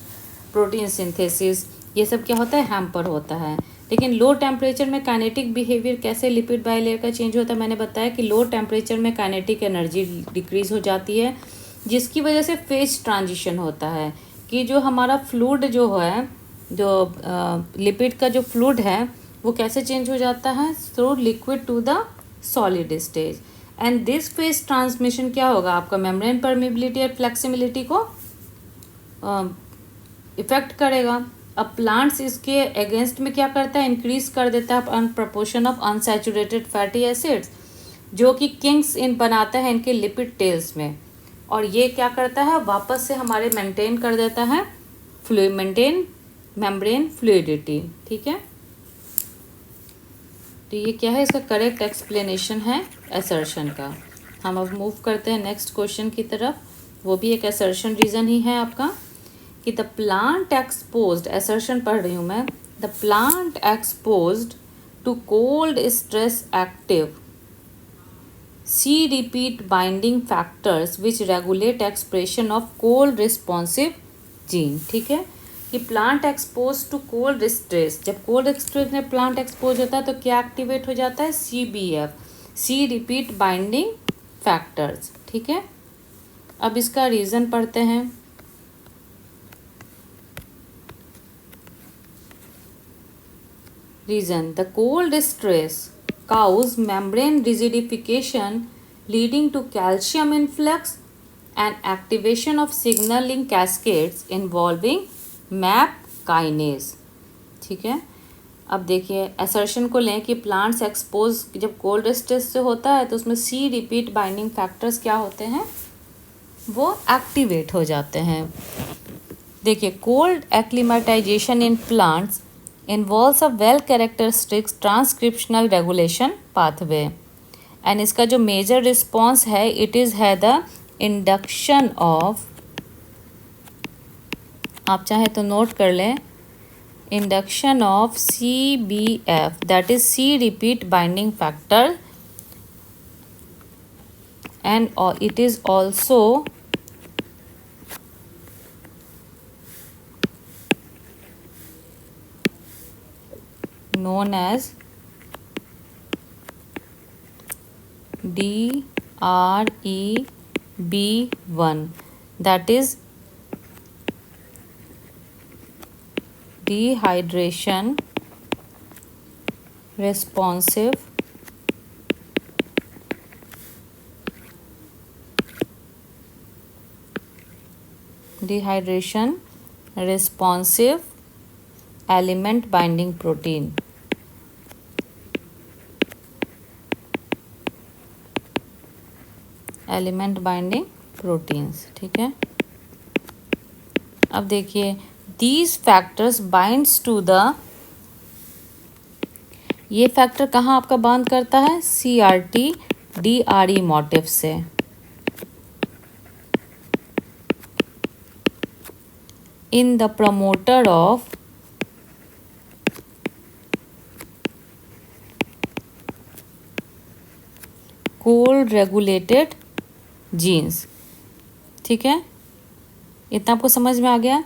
प्रोटीन सिंथेसिस, ये सब क्या होता है, हैम्पर होता है। लेकिन लो टेम्परेचर में काइनेटिक बिहेवियर कैसे लिपिड बाइलेयर का चेंज होता है, मैंने बताया कि लो टेम्परेचर में काइनेटिक एनर्जी डिक्रीज हो जाती है, जिसकी वजह से फेज ट्रांजिशन होता है कि जो हमारा फ्लूइड जो है, जो लिपिड का जो फ्लूइड है वो कैसे चेंज हो जाता है, through liquid to the solid stage. And this phase transmission क्या होगा, आपका मेम्ब्रेन परमिबिलिटी और फ्लेक्सिबिलिटी को इफेक्ट करेगा। अब प्लांट्स इसके अगेंस्ट में क्या करता है, इंक्रीज कर देता है proportion of unsaturated fatty acids, जो कि किंग्स इन बनाता है इनके लिपिड टेल्स में, और ये क्या करता है, वापस से हमारे मेंटेन कर देता है मेंटेन मेम्ब्रेन फ्लूइडिटी। ठीक है, तो ये क्या है, इसका करेक्ट एक्सप्लेनेशन है असर्शन का। हम अब मूव करते हैं नेक्स्ट क्वेश्चन की तरफ, वो भी एक असर्शन रीज़न ही है आपका कि द प्लांट एक्सपोज्ड, असर्शन पढ़ रही हूँ मैं, the plant exposed to cold stress active C repeat binding factors which regulate expression of cold responsive gene. ठीक है, कि plant expose to cold stress, जब कोल्ड स्ट्रेस में प्लांट एक्सपोज होता है तो क्या एक्टिवेट हो जाता है, CBF, C repeat binding factors. ठीक है, अब इसका रीज़न पढ़ते हैं। Reason, the cold stress cause membrane rigidification leading to calcium influx and activation of signaling cascades involving MAP kinase। ठीक है, अब देखिए असर्शन को लें कि प्लांट्स एक्सपोज जब कोल्ड स्ट्रेस से होता है तो उसमें सी रिपीट बाइंडिंग फैक्टर्स क्या होते हैं, वो एक्टिवेट हो जाते हैं। देखिए, cold acclimatisation in plants involves a well characteristic transcriptional regulation pathway, and इसका जो मेजर रिस्पॉन्स है इट इज़ है द इंडक्शन ऑफ, आप चाहे तो नोट कर लें, induction of CBF, that is C repeat binding factor, and it is also known as DREB1, that is dehydration responsive element binding protein। Element binding proteins. ठीक है, अब देखिए, these factors binds to the, ये factor कहाँ आपका bound करता है, CRT DRE motif से। In the promoter of cold regulated genes. ठीक है, इतना आपको समझ में आ गया।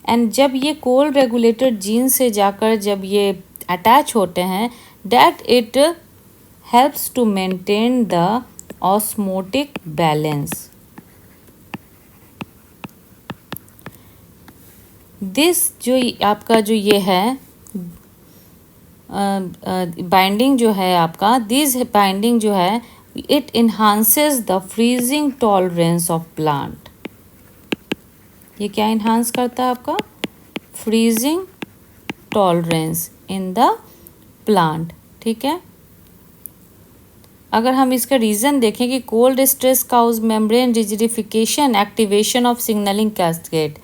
एंड जब ये कोल्ड रेगुलेटेड जीन्स से जाकर जब ये अटैच होते हैं, that it helps to maintain the osmotic balance. This जो आपका जो ये है बाइंडिंग जो है आपका, दिस बाइंडिंग जो है, it enhances the freezing tolerance of plant। ये क्या enhance करता है आपका, freezing tolerance in the plant। ठीक है, अगर हम इसका रीज़न देखें कि cold stress causes membrane rigidification, activation of signalling cascade.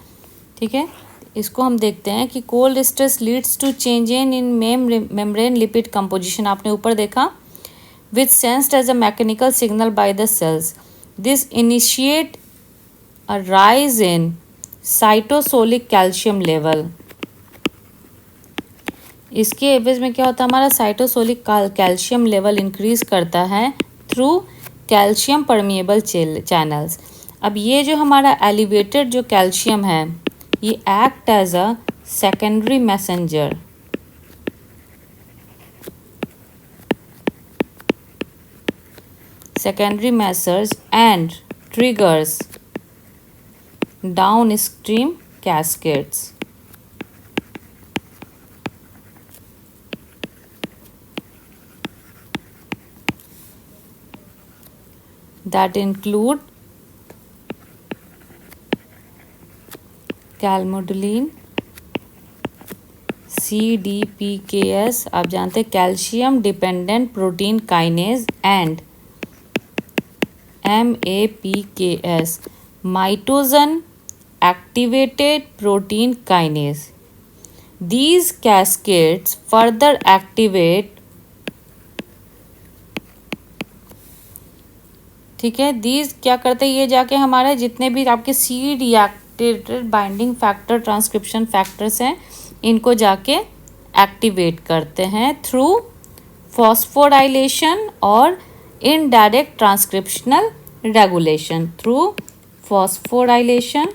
ठीक है, इसको हम देखते हैं कि cold stress leads to change in membrane lipid composition, आपने ऊपर देखा, which sensed as a mechanical signal by the cells. This initiate a rise in cytosolic calcium level। इसके एवज में क्या होता है, हमारा साइटोसोलिक कैल्शियम लेवल इंक्रीज करता है थ्रू कैल्शियम परमिएबल चैनल्स। अब ये जो हमारा एलिवेटेड जो कैल्शियम है ये act as a secondary messenger, secondary message and triggers downstream cascades. That include calmodulin, CDPKS, आप जानते हैं calcium dependent protein kinase, and MAPKS, mitogen activated protein kinase. These cascades further activate, ठीक है, these क्या करते हैं, ये जाके हमारे जितने भी आपके C reacted binding factor transcription factors हैं इनको जाके एक्टिवेट करते हैं थ्रू फॉस्फोराइलेशन और indirect transcriptional regulation, through phosphorylation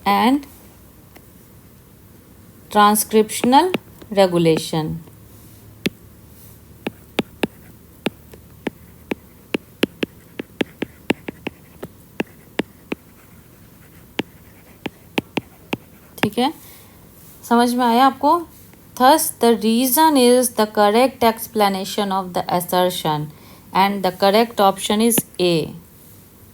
and transcriptional regulation. ठीक है, समझ में आया आपको? Thus, the reason is the correct explanation of the assertion, and the correct option is A.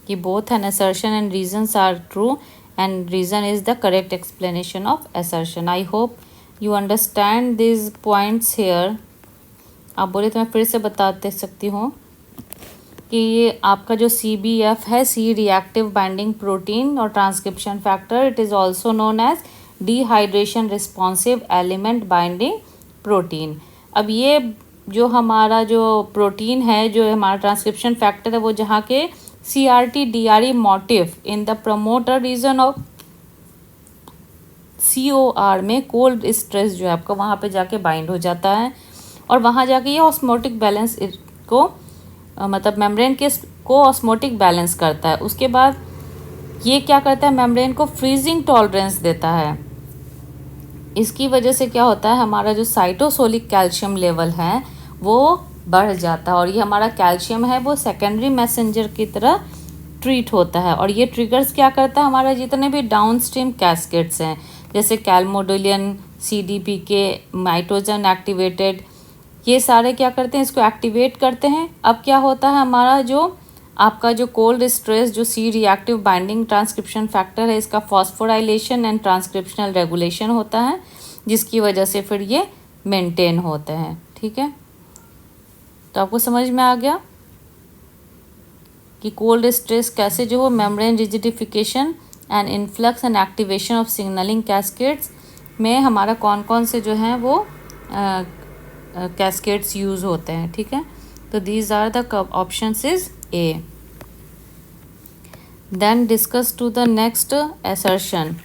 कि both an assertion and reasons are true, and reason is the correct explanation of assertion. I hope you understand these points here. आप बोले तो मैं फिर से बताते सकती हूँ कि ये आपका जो CBF है, सी रिएक्टिव बाइंडिंग प्रोटीन और transcription factor, it is also known as dehydration responsive element binding protein. अब ये जो हमारा जो प्रोटीन है, जो हमारा ट्रांसक्रिप्शन फैक्टर है, वो जहाँ के CRT DRE motif in the promoter region of COR में कोल्ड स्ट्रेस जो है आपका वहाँ पे जाके बाइंड हो जाता है और वहाँ जाके ये ऑस्मोटिक बैलेंस को मतलब मेम्ब्रेन के को ऑस्मोटिक बैलेंस करता है। उसके बाद ये क्या करता है, मेम्ब्रेन को फ्रीजिंग टॉलरेंस देता है। इसकी वजह से क्या होता है, हमारा जो साइटोसोलिक कैल्शियम लेवल है वो बढ़ जाता है और ये हमारा कैल्शियम है वो सेकेंडरी मैसेंजर की तरह ट्रीट होता है। और ये ट्रिगर्स क्या करता है, हमारा जितने भी डाउनस्ट्रीम कैस्केड्स हैं जैसे कैल्मोडुलिन, CDPK, माइटोजन एक्टिवेटेड, ये सारे क्या करते हैं, इसको एक्टिवेट करते हैं। अब क्या होता है, हमारा जो आपका जो कोल्ड स्ट्रेस जो C reactive binding transcription factor है, इसका फॉस्फोराइलेशन एंड ट्रांसक्रिप्शनल रेगुलेशन होता है जिसकी वजह से फिर ये मेंटेन होते हैं। ठीक है, तो आपको समझ में आ गया कि कोल्ड स्ट्रेस कैसे जो हो membrane rigidification and influx and activation of signalling cascades में हमारा कौन कौन से जो हैं वो कैस्केड्स यूज़ होते हैं। ठीक है, तो these are the options is A. Then discuss to the next assertion.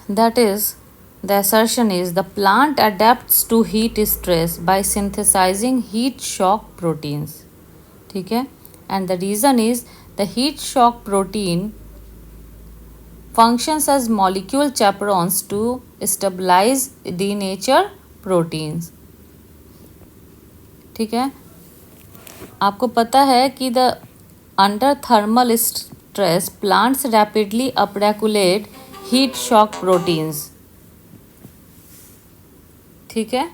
That is, the assertion is the plant adapts to heat stress by synthesizing heat shock proteins. ठीक है, and the reason is the heat shock protein functions as molecule chaperones to stabilize denature proteins. ठीक है, आपको पता है कि the under thermal stress plants rapidly upregulate heat shock proteins. ठीक है,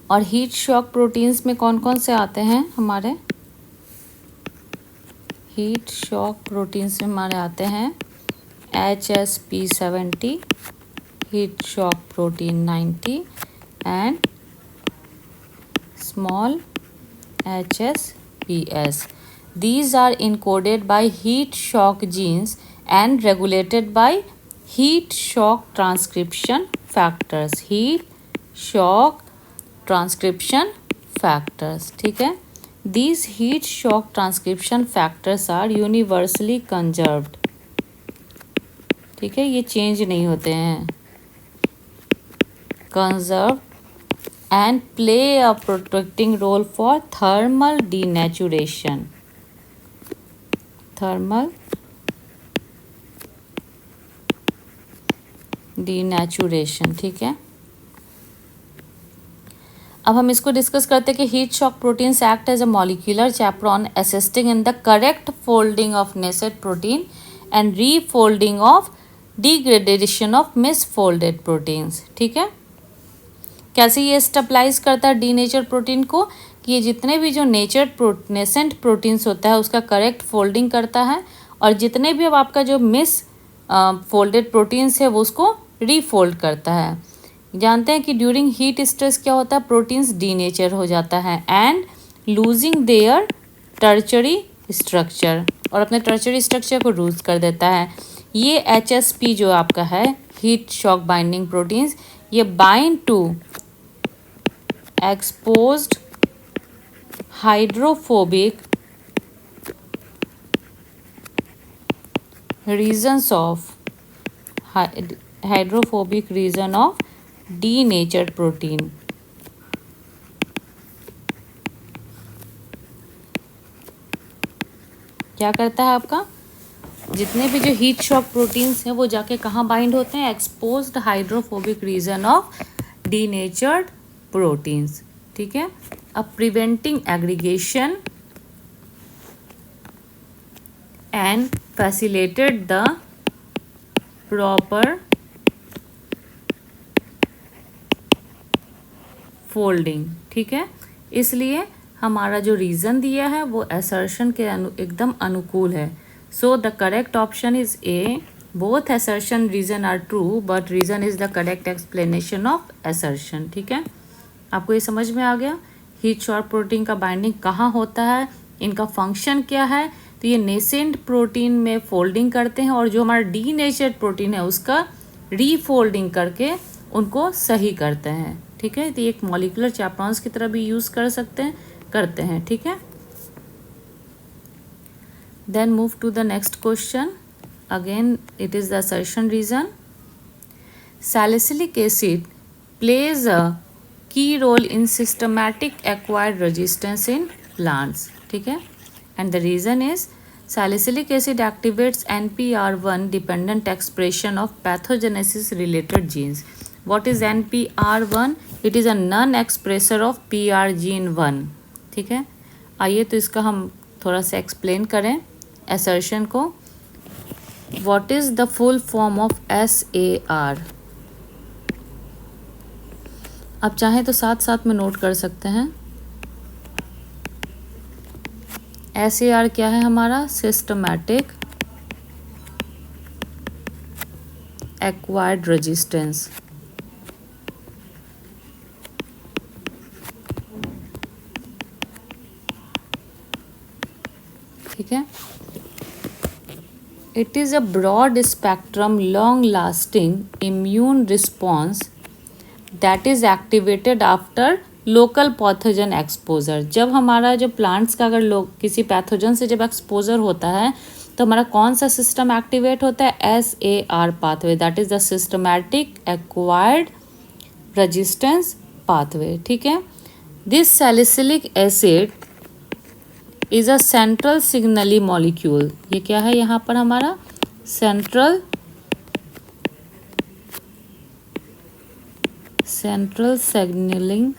और हीट शॉक प्रोटीन्स में कौन कौन से आते हैं, हमारे हीट शॉक प्रोटीन्स में हमारे आते हैं HSP70, heat shock protein 90 and small HSPS. These are encoded by heat shock genes and regulated by heat shock transcription factors. Heat shock transcription factors, ठीक है। These heat shock transcription factors are universally conserved, ठीक है, ये change नहीं होते हैं, conserved and play a protecting role for thermal denaturation, thermal denaturation, ठीक है। अब हम इसको डिस्कस करते हैं कि heat shock proteins act as a molecular chaperone assisting in the correct folding of nascent protein and refolding of degradation of misfolded proteins, ठीक है। कैसे ये स्टेबलाइज करता है डीनेचर प्रोटीन को, कि ये जितने भी जो नेसेंट प्रोटीन्स होता है उसका करेक्ट फोल्डिंग करता है, और जितने भी अब आपका जो मिस फोल्डेड प्रोटीन्स है वो उसको रीफोल्ड करता है। जानते हैं कि ड्यूरिंग हीट स्ट्रेस क्या होता है, प्रोटीन्स डीनेचर हो जाता है and losing their tertiary structure, और अपने टर्चरी स्ट्रक्चर को लूज कर देता है। ये HSP जो आपका है हीट शॉक बाइंडिंग प्रोटीन्स, ये bind to exposed hydrophobic regions of hydrophobic region of denatured protein. क्या करता है आपका, जितने भी जो हीट शॉक प्रोटीन्स हैं वो जाके कहाँ बाइंड होते हैं, exposed hydrophobic region of denatured proteins, ठीक है। अब preventing aggregation and facilitate the proper folding, ठीक है। इसलिए हमारा जो रीज़न दिया है वो असर्शन के एकदम अनुकूल है। So the correct option is A, both assertion reason are true but reason is the correct explanation of assertion, ठीक है। आपको ये समझ में आ गया हीट शॉक प्रोटीन का बाइंडिंग कहाँ होता है, इनका फंक्शन क्या है। तो ये नेसेंट प्रोटीन में फोल्डिंग करते हैं और जो हमारा डीनेचर्ड प्रोटीन है उसका रीफोल्डिंग करके उनको सही करते हैं, ठीक है। तो एक मॉलिक्यूलर चैपरॉन्स की तरह भी यूज़ कर सकते हैं, करते हैं, ठीक है। Then move to the next question, again it is the assertion reason. Salicylic acid plays a key role in systematic acquired resistance in plants, ठीक है। And the reason is salicylic acid activates NPR1 dependent expression of pathogenesis related genes. What is NPR1? It is a non-expressor of PR gene 1, ठीक है। आइए तो इसका हम थोड़ा सा एक्सप्लेन करें assertion को। What is the full form of SAR? आप चाहें तो साथ साथ में नोट कर सकते हैं। SAR क्या है हमारा, सिस्टमैटिक एक्वायर्ड रेजिस्टेंस, ठीक है। It is a broad spectrum long lasting immune response that is activated after local pathogen exposure. जब हमारा जो प्लांट्स का अगर किसी पैथोजन से जब एक्सपोजर होता है तो हमारा कौन सा सिस्टम एक्टिवेट होता है, SAR pathway, that is the systematic acquired resistance pathway, ठीक है। This salicylic acid is a central signalling molecule, ये क्या है यहाँ पर हमारा central signalling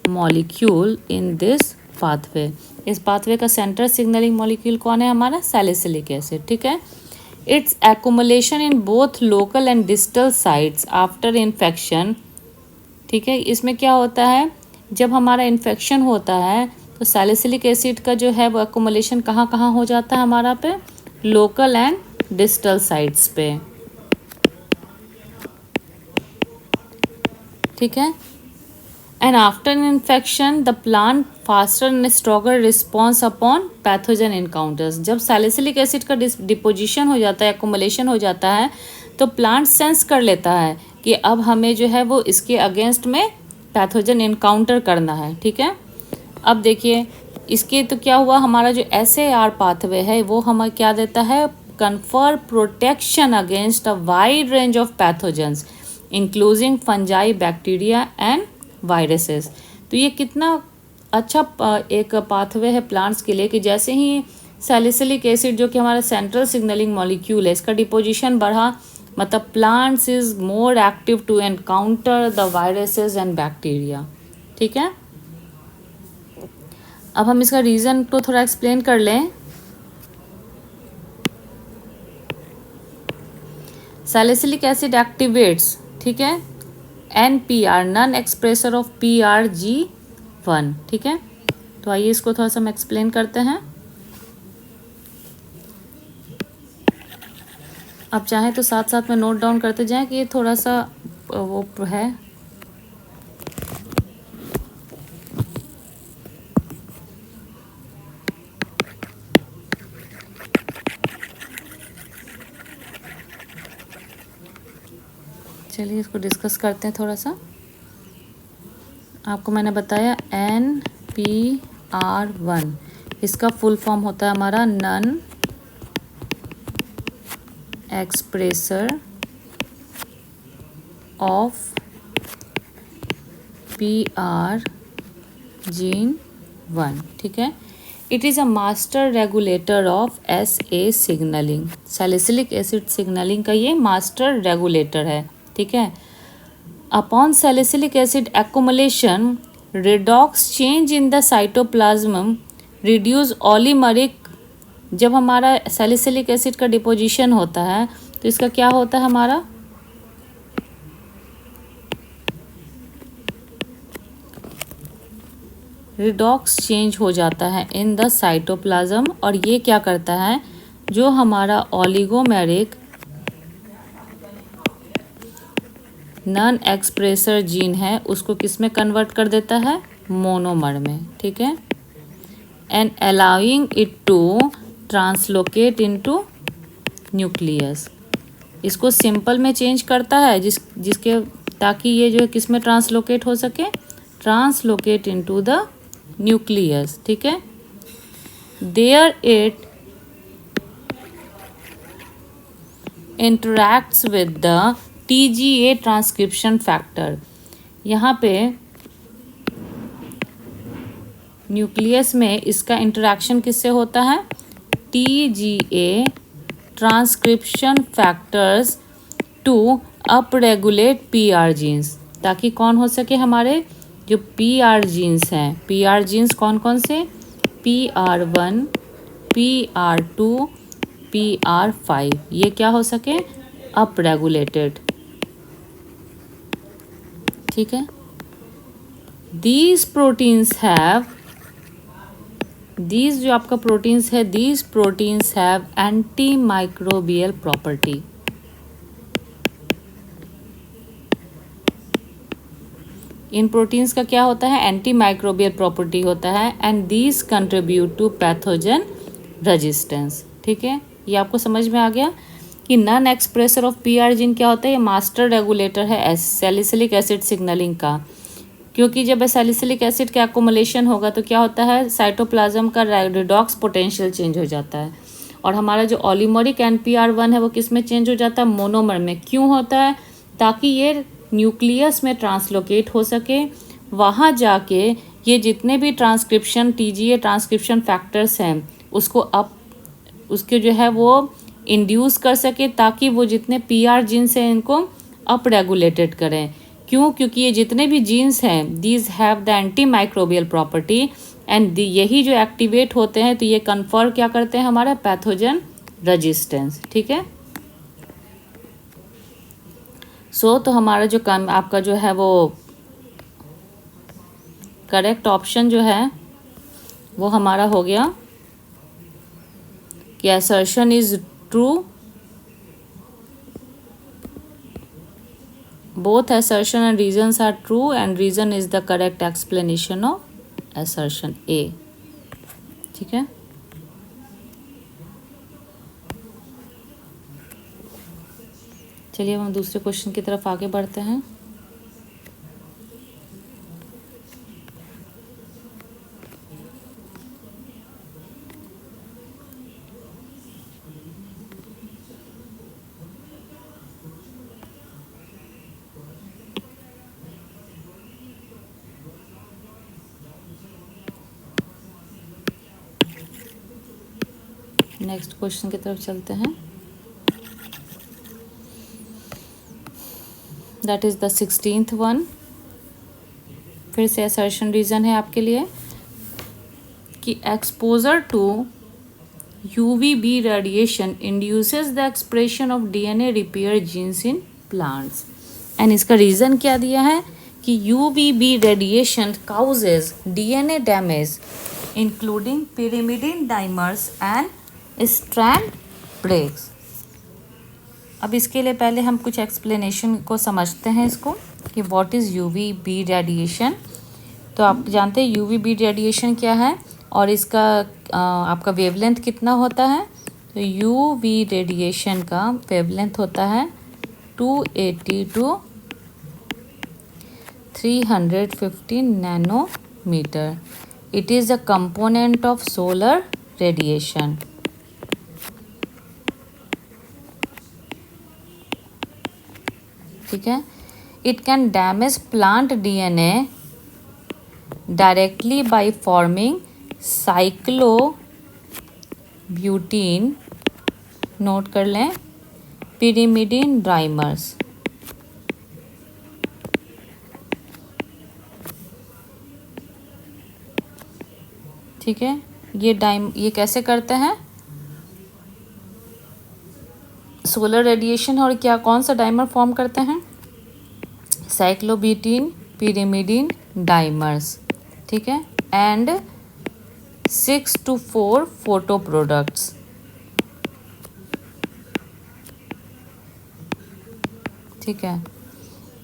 molecule in this pathway. इस पाथवे का सेंट्रल सिग्नलिंग मॉलिक्यूल कौन है हमारा, सैलिसिलिक एसिड, ठीक है। Its accumulation in both local and distal sites after infection, ठीक है। इसमें क्या होता है, जब हमारा इन्फेक्शन होता है तो सैलिसिलिक एसिड का जो है वो एक्युमुलेशन कहाँ कहाँ हो जाता है हमारा पे, लोकल एंड डिस्टल साइट्स पे, ठीक है। And after an infection, the plant faster and stronger response upon pathogen encounters. जब सैलिसिलिक एसिड का डिपोजिशन हो जाता है, एक्युमुलेशन हो जाता है, तो प्लांट सेंस कर लेता है कि अब हमें जो है वो इसके अगेंस्ट में पैथोजन इनकाउंटर करना है, ठीक है। अब देखिए इसके तो क्या हुआ, हमारा जो SAR पाथवे है वो हमें क्या देता है, confer protection against a wide range of pathogens including fungi, bacteria and viruses. तो ये कितना अच्छा एक पाथवे है प्लांट्स के लिए कि जैसे ही सैलिसिलिक एसिड जो कि हमारा सेंट्रल सिग्नलिंग मॉलिक्यूल है, इसका डिपोजिशन बढ़ा, मतलब plants is more active to encounter the viruses and bacteria. ठीक है, अब हम इसका रीज़न को थोड़ा एक्सप्लेन कर लें। सैलिसिलिक एसिड एक्टिवेट्स, ठीक है, NPR, नन एक्सप्रेसर ऑफ PRG1। ठीक है, तो आइए इसको थोड़ा सा हम एक्सप्लेन करते हैं। आप चाहें तो साथ साथ में नोट डाउन करते जाएं कि ये थोड़ा सा वो है। चलिए इसको डिस्कस करते हैं थोड़ा सा। आपको मैंने बताया NPR1, इसका फुल फॉर्म होता है हमारा नन एक्सप्रेसर ऑफ PRG1। ठीक है, it is a master regulator of SA signalling. Salicylic acid signalling का ये मास्टर रेगुलेटर है। ठीक है, upon salicylic acid accumulation, redox change in the cytoplasm reduce oligomeric. जब हमारा सैलिसिलिक एसिड का डिपोजिशन होता है तो इसका क्या होता है, हमारा रिडॉक्स चेंज हो जाता है इन द साइटोप्लाज्म, और ये क्या करता है, जो हमारा ओलिगोमेरिक नॉन एक्सप्रेसर जीन है उसको किस में कन्वर्ट कर देता है, मोनोमर में। ठीक है, and allowing it to translocate into nucleus. इसको सिंपल में चेंज करता है जिसके ताकि ये जो है किस में ट्रांसलोकेट हो सके, ट्रांसलोकेट इनटू द न्यूक्लियस। ठीक है, there it interacts with the TGA transcription factor. यहाँ पे न्यूक्लियस में इसका इंटरैक्शन किससे होता है, TGA transcription factors to up regulate PR genes, ताकि कौन हो सके, हमारे जो PR जीन्स हैं, PR जीन्स कौन कौन से, PR1, PR2, PR5, ये क्या हो सके, अप रेगुलेटेड। ठीक है, दीज प्रोटीन्स हैव, दीज जो आपका प्रोटीन्स है, these proteins have anti microbial property. इन प्रोटीन्स का क्या होता है, एंटी माइक्रोबियल प्रॉपर्टी होता है, and these contribute to pathogen resistance. ठीक है, ये आपको समझ में आ गया कि non expresser of PR gene क्या होता है, ये मास्टर रेगुलेटर है सैलिसिलिक एसिड सिग्नलिंग का। क्योंकि जब सैलिसिलिक एसिड का एक्युमुलेशन होगा तो क्या होता है, साइटोप्लाज्म का रिडॉक्स पोटेंशियल चेंज हो जाता है, और हमारा जो ओलिमरिक NPR1 है वो किस में चेंज हो जाता है, मोनोमर में। क्यों होता है, ताकि ये न्यूक्लियस में ट्रांसलोकेट हो सके, वहाँ जाके ये जितने भी ट्रांसक्रिप्शन TGA ट्रांसक्रिप्शन फैक्टर्स हैं उसको उसके जो है वो इंड्यूस कर सके, ताकि वो जितने PR जीन्स हैं इनको अप रेगुलेटेड करें। क्यों, क्योंकि ये जितने भी जीन्स हैं these have the anti microbial property, and यही जो एक्टिवेट होते हैं तो ये कन्फर क्या करते हैं, हमारा पैथोजन रेजिस्टेंस। ठीक है, तो हमारा जो आपका जो है वो करेक्ट ऑप्शन जो है वो हमारा हो गया कि assertion is true, both assertion and reasons are true, and reason is the correct explanation of assertion A। ठीक है, चलिए हम दूसरे क्वेश्चन की तरफ आगे बढ़ते हैं। नेक्स्ट क्वेश्चन की तरफ चलते हैं। That is the 16th one. फिर से असर्शन रीज़न है आपके लिए कि exposure to UVB radiation induces the expression of DNA repair genes in plants। And इसका रीज़न क्या दिया है कि UVB radiation causes DNA damage including pyrimidine dimers and strand breaks। अब इसके लिए पहले हम कुछ एक्सप्लेनेशन को समझते हैं इसको कि व्हाट इज़ UVB रेडिएशन। तो आप जानते हैं UVB रेडिएशन क्या है और इसका आपका वेवलेंथ कितना होता है। तो UV रेडिएशन का वेवलेंथ होता है 280 to 350 nanometre. It is a component of solar radiation. ठीक है। It can damage plant DNA directly by forming cyclobutane, note कर लें, pyrimidine डाइमर्स। ठीक है। ये कैसे करते हैं सोलर रेडिएशन और क्या कौन सा डाइमर फॉर्म करते हैं, साइक्लोब्यूटीन pyrimidine डाइमर्स। ठीक है। And 6 to 4 photo products. ठीक है।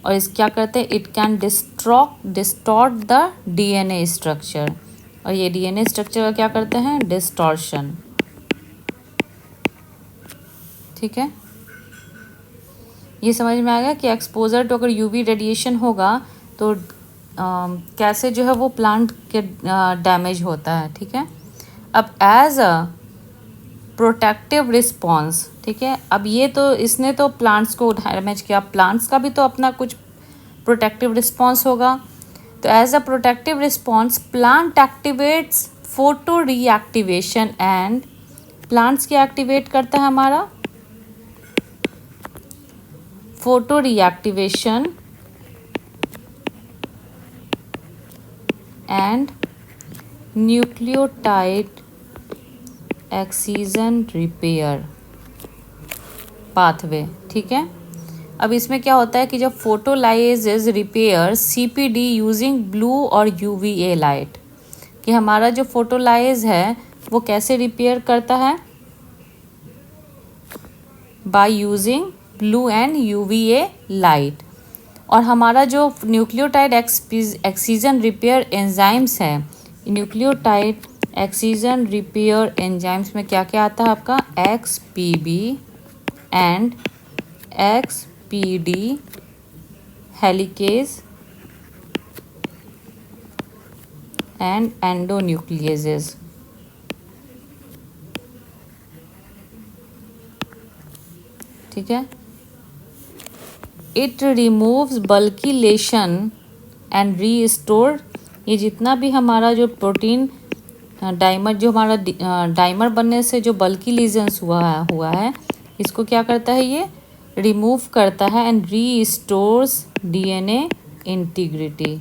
और इस क्या करते हैं, it can distort the DNA structure. और ये DNA स्ट्रक्चर का क्या करते हैं, डिस्टॉर्शन। ठीक है। ये समझ में आ गया कि एक्सपोजर टू अगर UV रेडिएशन होगा तो कैसे जो है वो प्लांट के डैमेज होता है। ठीक है। अब एज अ प्रोटेक्टिव रिस्पॉन्स, ठीक है, अब ये तो इसने तो प्लांट्स को डैमेज किया, प्लांट्स का भी तो अपना कुछ प्रोटेक्टिव रिस्पॉन्स होगा। तो as a protective response plant activates photoreactivation and plants क्या एक्टिवेट करता है हमारा, photoreactivation and nucleotide excision repair pathway. ठीक है। अब इसमें क्या होता है कि जब photolyases repair CPD using blue और UVA लाइट, कि हमारा जो फोटोलाइज है वो कैसे रिपेयर करता है, by using blue and UVA light. और हमारा जो न्यूक्लियोटाइड एक्सीजन रिपेयर एंजाइम्स है, न्यूक्लियोटाइड एक्सीजन रिपेयर एंजाइम्स में क्या क्या आता है आपका, XPB and XPD helicase and endonucleases. ठीक है। It removes bulky lesion and restore. ये जितना भी हमारा जो प्रोटीन डाइमर, जो हमारा डाइमर बनने से जो बल्की लीजन्स हुआ है इसको क्या करता है, ये रिमूव करता है एंड रीस्टोर्स DNA इंटीग्रिटी।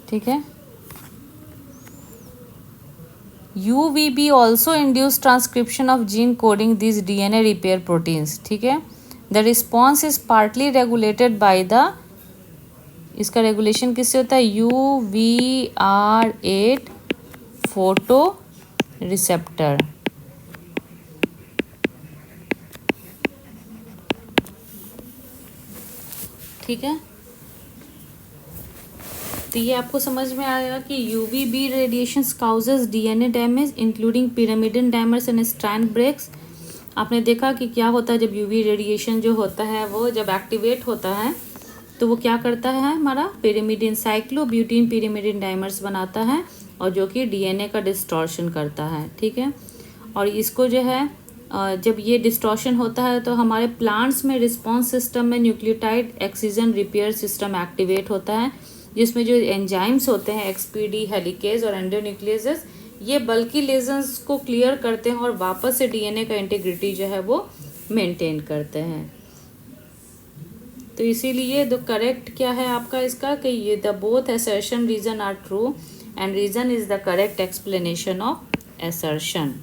ठीक है। UVB also induce transcription of gene coding these DNA repair proteins। ठीक है। The response is partly regulated by the, इसका रेगुलेशन किससे होता है, UVR8 फोटो रिसेप्टर। ठीक है। तो ये आपको समझ में आएगा कि UVB radiations causes DNA damage including pyrimidine dimers and strand breaks. आपने देखा कि क्या होता है जब UV रेडिएशन जो होता है वो जब एक्टिवेट होता है तो वो क्या करता है, हमारा pyrimidine साइक्लोब्यूटीन pyrimidine डाइमर्स बनाता है और जो कि DNA का डिस्टॉर्शन करता है। ठीक है। और इसको जो है जब ये डिस्टॉर्शन होता है तो हमारे प्लांट्स में रिस्पॉन्स सिस्टम में nucleotide excision repair system activate होता है, जिसमें जो एंजाइम्स होते हैं एक्सपीडी, हेलिकेज और एंडोन्यूक्लियसेस, ये बल्कि लेजन्स को क्लियर करते हैं और वापस से डीएनए का इंटीग्रिटी जो है वो मेंटेन करते हैं। तो इसीलिए द करेक्ट क्या है आपका इसका कि ये the both assertion reason are true and reason is the correct explanation of assertion.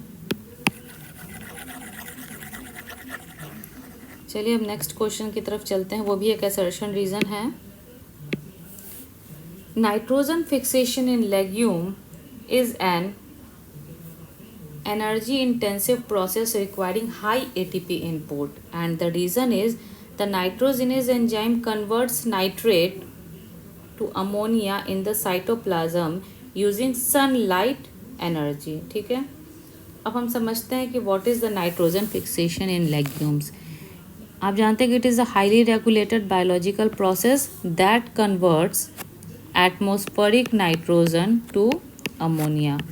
चलिए अब नेक्स्ट क्वेश्चन की तरफ चलते हैं, वो भी एक असर्शन रीजन है। Nitrogen fixation in legume is an energy intensive process requiring high ATP input, and the reason is the nitrogenase enzyme converts nitrate to ammonia in the cytoplasm using sunlight energy। ठीक है, अब हम समझते हैं कि what is the nitrogen fixation in legumes। आप जानते हैं कि it is a highly regulated biological process that converts atmospheric nitrogen to ammonia।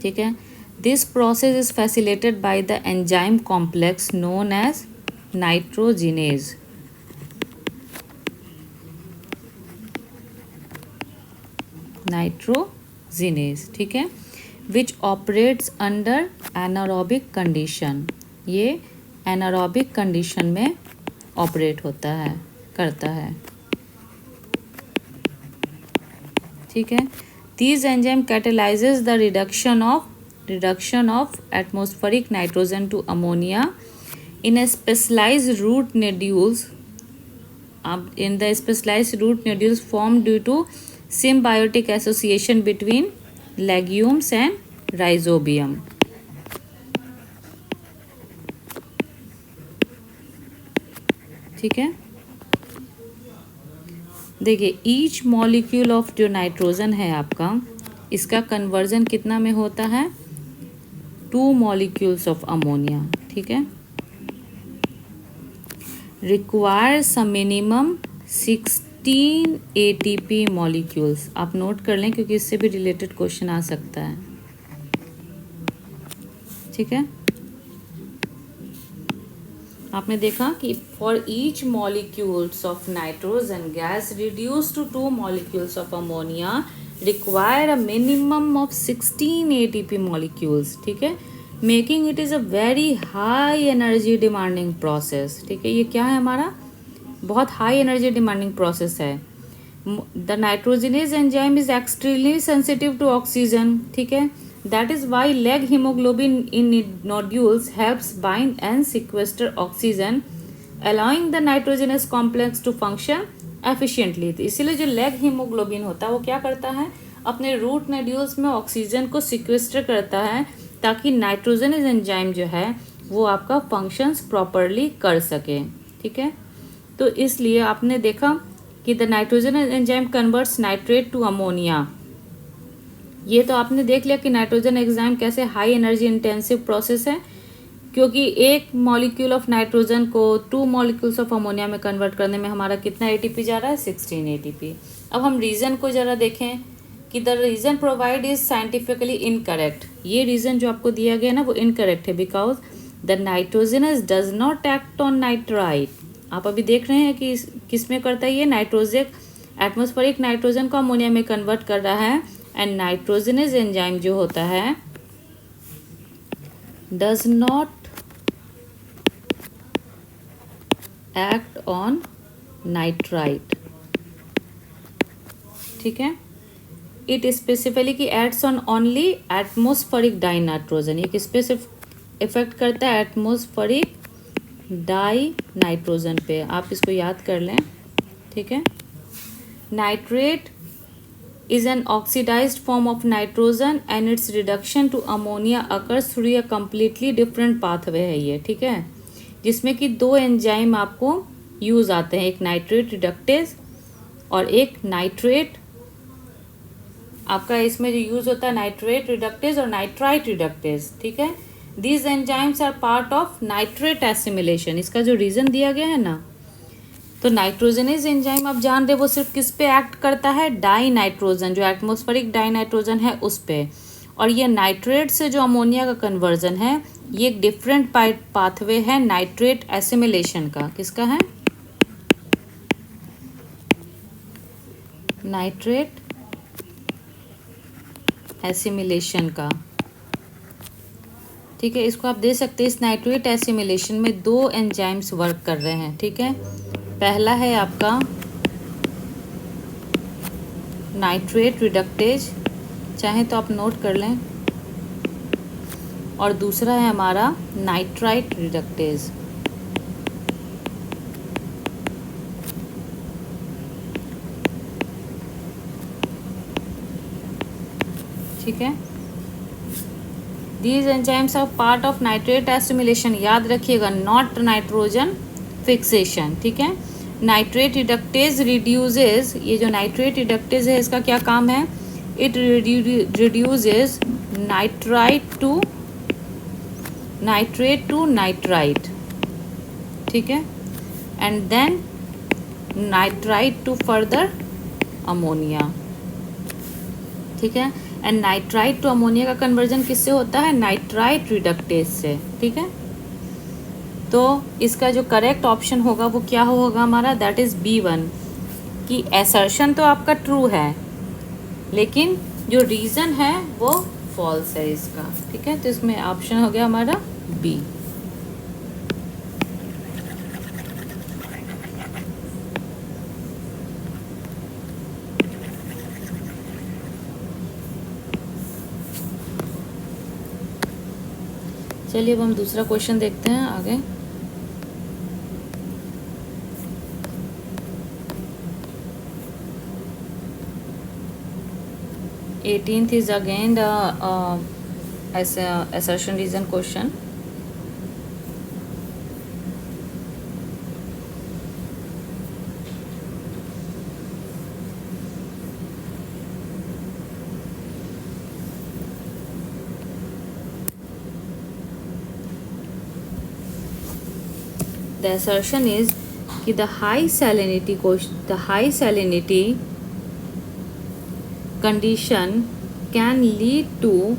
ठीक है, this process is facilitated by the enzyme complex known as nitrogenase. Nitrogenase, ठीक है, which operates under anaerobic condition. ये anaerobic condition में operate होता है, करता है। ठीक है, these enzyme catalyzes the reduction of atmospheric nitrogen to ammonia in a specialized root nodules formed due to symbiotic association between legumes and rhizobium। ठीक है, देखिए ईच मॉलिक्यूल ऑफ जो नाइट्रोजन है आपका, इसका कन्वर्जन कितना में होता है, 2 मॉलिक्यूल्स ऑफ अमोनिया। ठीक है, requires a minimum 16 ATP molecules. आप नोट कर लें क्योंकि इससे भी रिलेटेड क्वेश्चन आ सकता है। ठीक है, आपने देखा कि for each molecules of nitrogen gas reduce to 2 molecules of ammonia require a minimum of 16 ATP molecules. ठीक है, making it is a very high energy demanding process. ठीक है, ये क्या है हमारा, बहुत हाई एनर्जी डिमांडिंग प्रोसेस है। The nitrogenase enzyme is extremely sensitive to oxygen. ठीक है, that is why leg hemoglobin in nodules helps bind and sequester oxygen allowing the nitrogenous complex to function efficiently। तो इसीलिए जो leg haemoglobin होता है वो क्या करता है, अपने रूट नोड्यूल्स में ऑक्सीजन को सिक्वेस्टर करता है ताकि नाइट्रोजनस एंजाइम जो है वो आपका फंक्शंस प्रॉपरली कर सके। ठीक है, तो इसलिए आपने देखा कि the nitrogen enzyme converts nitrate to ammonia. ये तो आपने देख लिया कि नाइट्रोजन एंजाइम कैसे हाई एनर्जी इंटेंसिव प्रोसेस है, क्योंकि एक मॉलिक्यूल ऑफ नाइट्रोजन को 2 मॉलिक्यूल्स ऑफ अमोनिया में कन्वर्ट करने में हमारा कितना ATP जा रहा है, 16 ATP। अब हम रीज़न को ज़रा देखें कि the reason provide is scientifically incorrect. ये रीज़न जो आपको दिया गया ना वो इनकरेक्ट है, because the nitrogenous does not act on nitrite. आप अभी देख रहे हैं कि किस में करता है, ये नाइट्रोजिक एटमॉस्फेरिक नाइट्रोजन को अमोनिया में कन्वर्ट कर रहा है। एंड नाइट्रोजनस एंजाइम जो होता है does not act on nitrite. ठीक है, इट स्पेसिफिकली की acts on only atmospheric die nitrogen. ये किस पे सिर्फ इफेक्ट करता है, एटमॉस्फेरिक डाई नाइट्रोजन पे। आप इसको याद कर लें। ठीक है, nitrate is an oxidized form of nitrogen and its reduction to ammonia occurs through a completely different pathway है ये। ठीक है, जिसमें कि 2 एंजाइम आपको यूज़ आते हैं, एक नाइट्रेट रिडक्टेज और एक नाइट्रेट। आपका इसमें जो यूज़ होता है नाइट्रेट रिडक्टेज और नाइट्राइट रिडक्टेज। ठीक है, these enzymes are part of nitrate assimilation. इसका जो रीज़न दिया गया है ना, तो नाइट्रोजनस एंजाइम आप जान रहे वो सिर्फ किस पे एक्ट करता है, डाई नाइट्रोजन, जो एटमॉस्फेरिक डाई नाइट्रोजन है उस पे। और ये नाइट्रेट से जो अमोनिया का कन्वर्जन है ये एक डिफरेंट पाथवे है नाइट्रेट एसिमिलेशन का। किसका है, नाइट्रेट एसिमिलेशन का। ठीक है, इसको आप दे सकते हैं। इस नाइट्रेट एसिमिलेशन में 2 एंजाइम्स वर्क कर रहे हैं। ठीक है, पहला है आपका नाइट्रेट रिडक्टेज, चाहे तो आप नोट कर लें, और दूसरा है हमारा नाइट्राइट रिडक्टेज। ठीक है, these enzymes are part of nitrate assimilation. याद रखिएगा, नॉट नाइट्रोजन फिक्सेशन। ठीक है, नाइट्रेट रिडक्टेज रिड्यूसेस, ये जो नाइट्रेट रिडक्टेज है इसका क्या काम है? It reduces nitrite to nitrate to nitrite. ठीक है, and then nitrite to further ammonia. ठीक है, एंड नाइट्राइट टू अमोनिया का कन्वर्जन किससे होता है? नाइट्राइट रिडक्टेज से। ठीक है, तो इसका जो करेक्ट ऑप्शन होगा वो क्या होगा हमारा? दैट इज़ B1 कि असर्शन तो आपका ट्रू है लेकिन जो रीज़न है वो फॉल्स है इसका। ठीक है, तो इसमें ऑप्शन हो गया हमारा B। चलिए अब हम दूसरा क्वेश्चन देखते हैं आगे। Eighteenth is again the assertion reason question। The assertion is कि the high salinity condition can lead to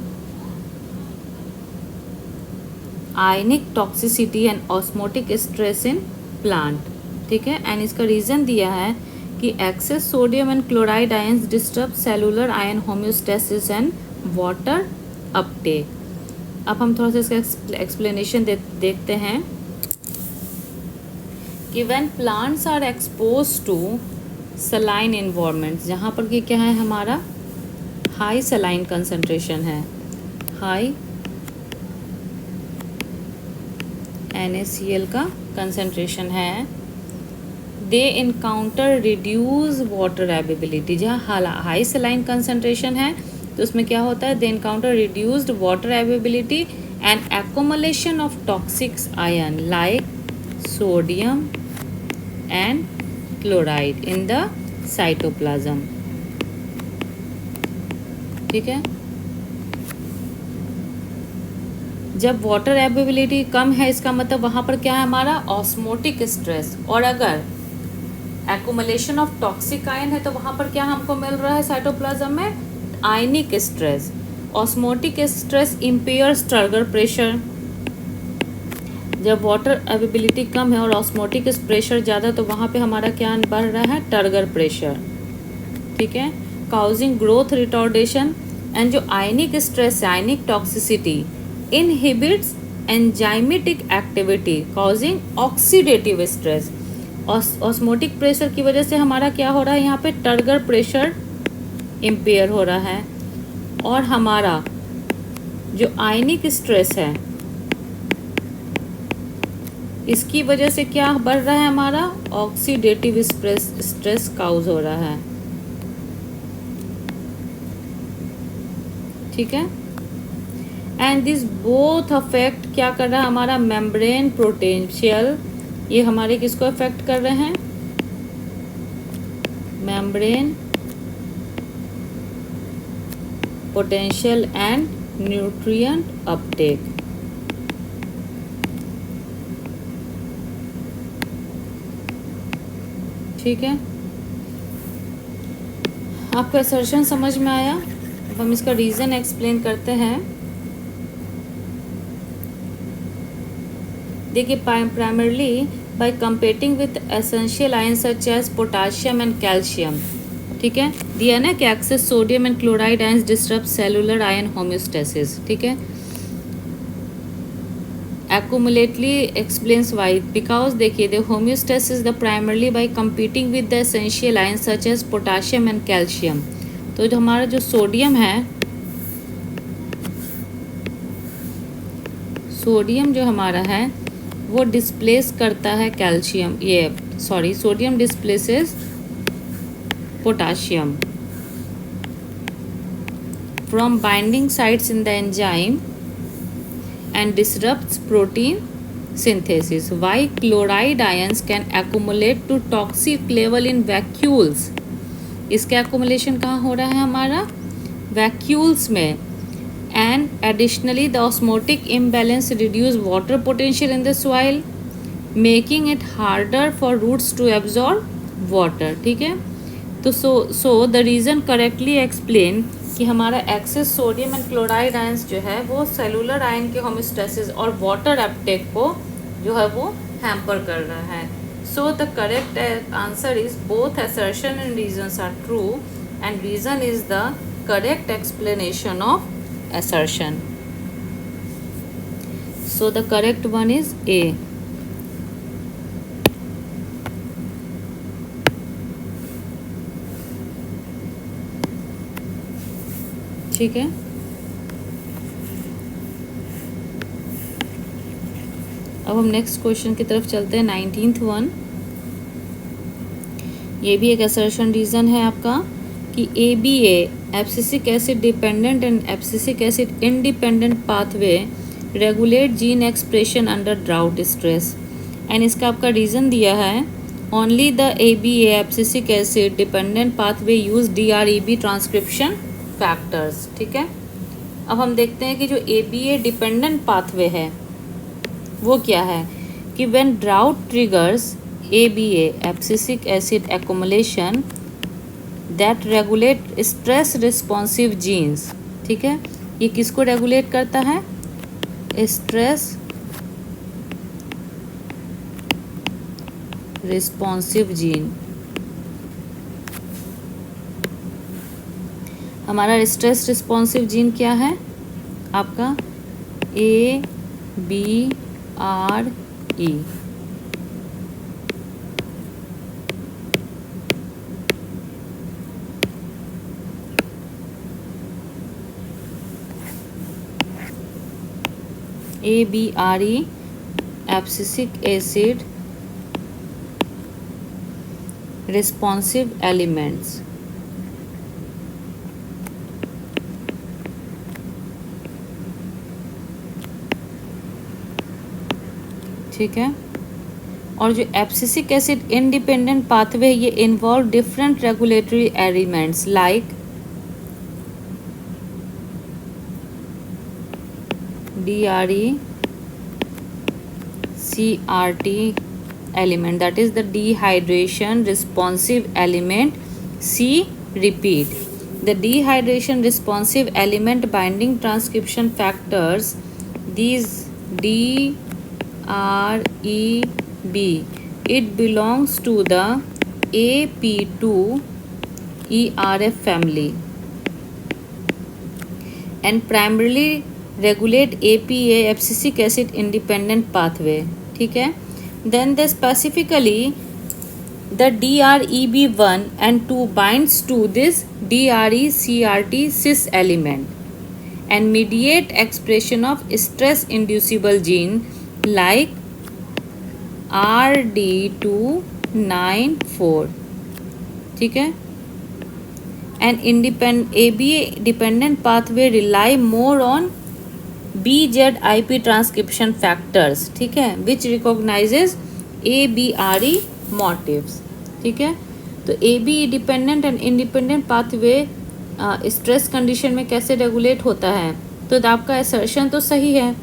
ionic toxicity and osmotic stress in plant। ठीक है, एंड इसका रीज़न दिया है कि excess sodium and chloride ions disturb cellular ion homeostasis and water uptake. अब हम थोड़ा सा इसका एक्सप्लेनेशन देखते हैं कि when plants are expose to saline environment, जहाँ पर कि क्या है हमारा हाई सलाइन कंसंट्रेशन है, हाई NaCl का कंसंट्रेशन है, they encounter reduce water availability. जहाँ हाई सलाइन कंसंट्रेशन है तो उसमें क्या होता है? They encounter reduced water availability and accumulation of toxics ion like sodium and chloride in the cytoplasm. ठीक है, जब वाटर एवेबिलिटी कम है इसका मतलब वहाँ पर क्या है हमारा? Osmotic stress. और अगर एक्युमुलेशन ऑफ टॉक्सिक आयन है तो वहाँ पर क्या हमको मिल रहा है साइटोप्लाज्म में? Ionic stress. Osmotic stress impairs turgor pressure. जब वाटर अवेबिलिटी कम है और ऑस्मोटिक प्रेशर ज़्यादा तो वहाँ पे हमारा क्या बढ़ रहा है? Turgor pressure. ठीक है, काउजिंग ग्रोथ रिटॉर्डेशन। एंड जो आयनिक स्ट्रेस है, ionic toxicity inhibits enzymatic activity causing oxidative stress. Osmotic pressure की वजह से हमारा क्या हो रहा है? यहाँ पे टर्गर प्रेशर इम्पेयर हो रहा है और हमारा जो आयनिक स्ट्रेस है इसकी वजह से क्या बढ़ रहा है हमारा? ऑक्सीडेटिव स्ट्रेस काउज हो रहा है। ठीक है, एंड दिस बोथ अफेक्ट क्या कर रहा है हमारा? Membrane potential. ये हमारे किसको अफेक्ट कर रहे हैं? Membrane potential and nutrient Uptake. ठीक है, आपका असर्शन समझ में आया? अब हम इसका रीज़न एक्सप्लेन करते हैं। देखिए, primarily by competing with essential ion such as potassium and calcium. ठीक है, दिया ना कि excess sodium and chloride ions disturb cellular ion homeostasis, ठीक है। accumulately explains why, because देखिए the homeostasis the primarily by competing with the essential ions such as potassium and calcium। तो जो हमारा जो सोडियम है, सोडियम जो हमारा है वो डिस्प्लेस करता है कैल्शियम, ये sorry sodium displaces potassium from binding sites in the enzyme and disrupts protein synthesis. Why chloride ions can accumulate to toxic level in vacuoles? इसका accumulation कहाँ हो रहा है हमारा vacuoles में। And additionally the osmotic imbalance reduce water potential in the soil, making it harder for roots to absorb water, ठीक है। तो so the reason correctly explain कि हमारा excess sodium and chloride ions जो है वो सेलुलर आयन के homeostasis और वाटर अपटेक को जो है वो हैम्पर कर रहा है। So the correct answer is both assertion and reasons are true and reason is the correct explanation of assertion. So the correct one is A. ठीक है, अब हम नेक्स्ट क्वेश्चन की तरफ चलते हैं। 19th वन, ये भी एक असर्शन रीजन है आपका कि ABA abscisic acid dependent and abscisic acid independent pathway regulate gene expression under drought stress. And इसका आपका रीज़न दिया है only the ABA abscisic acid dependent pathway use DREB transcription factors, ठीक है। अब हम देखते हैं कि जो ABA डिपेंडेंट पाथवे है वो क्या है कि when drought triggers ABA abscisic acid accumulation that regulate stress responsive genes, ठीक है। ये किसको रेगुलेट करता है? Stress responsive gene. हमारा स्ट्रेस रिस्पॉन्सिव जीन क्या है आपका? ABRE। ABRE abscisic acid responsive elements, ठीक है। और जो एब्सिसिक एसिड इंडिपेंडेंट पाथवे ये involve different regulatory elements like DRE CRT element, that is the dehydration responsive element C repeat. The dehydration responsive element binding transcription factors, these DREB, it belongs to the AP2 ERF family and primarily regulate APA abscisic acid independent pathway, ठीक है। Then the specifically the DREB1 and 2 binds to this DRE CRT cis element and mediate expression of stress inducible gene like RD294, ठीक है। and ABA dependent pathway rely more on BZIP transcription factors, ठीक है, which recognizes ABRE motifs, ठीक है। तो ABE dependent and independent pathway stress condition में कैसे regulate होता है? तो आपका असर्शन तो सही है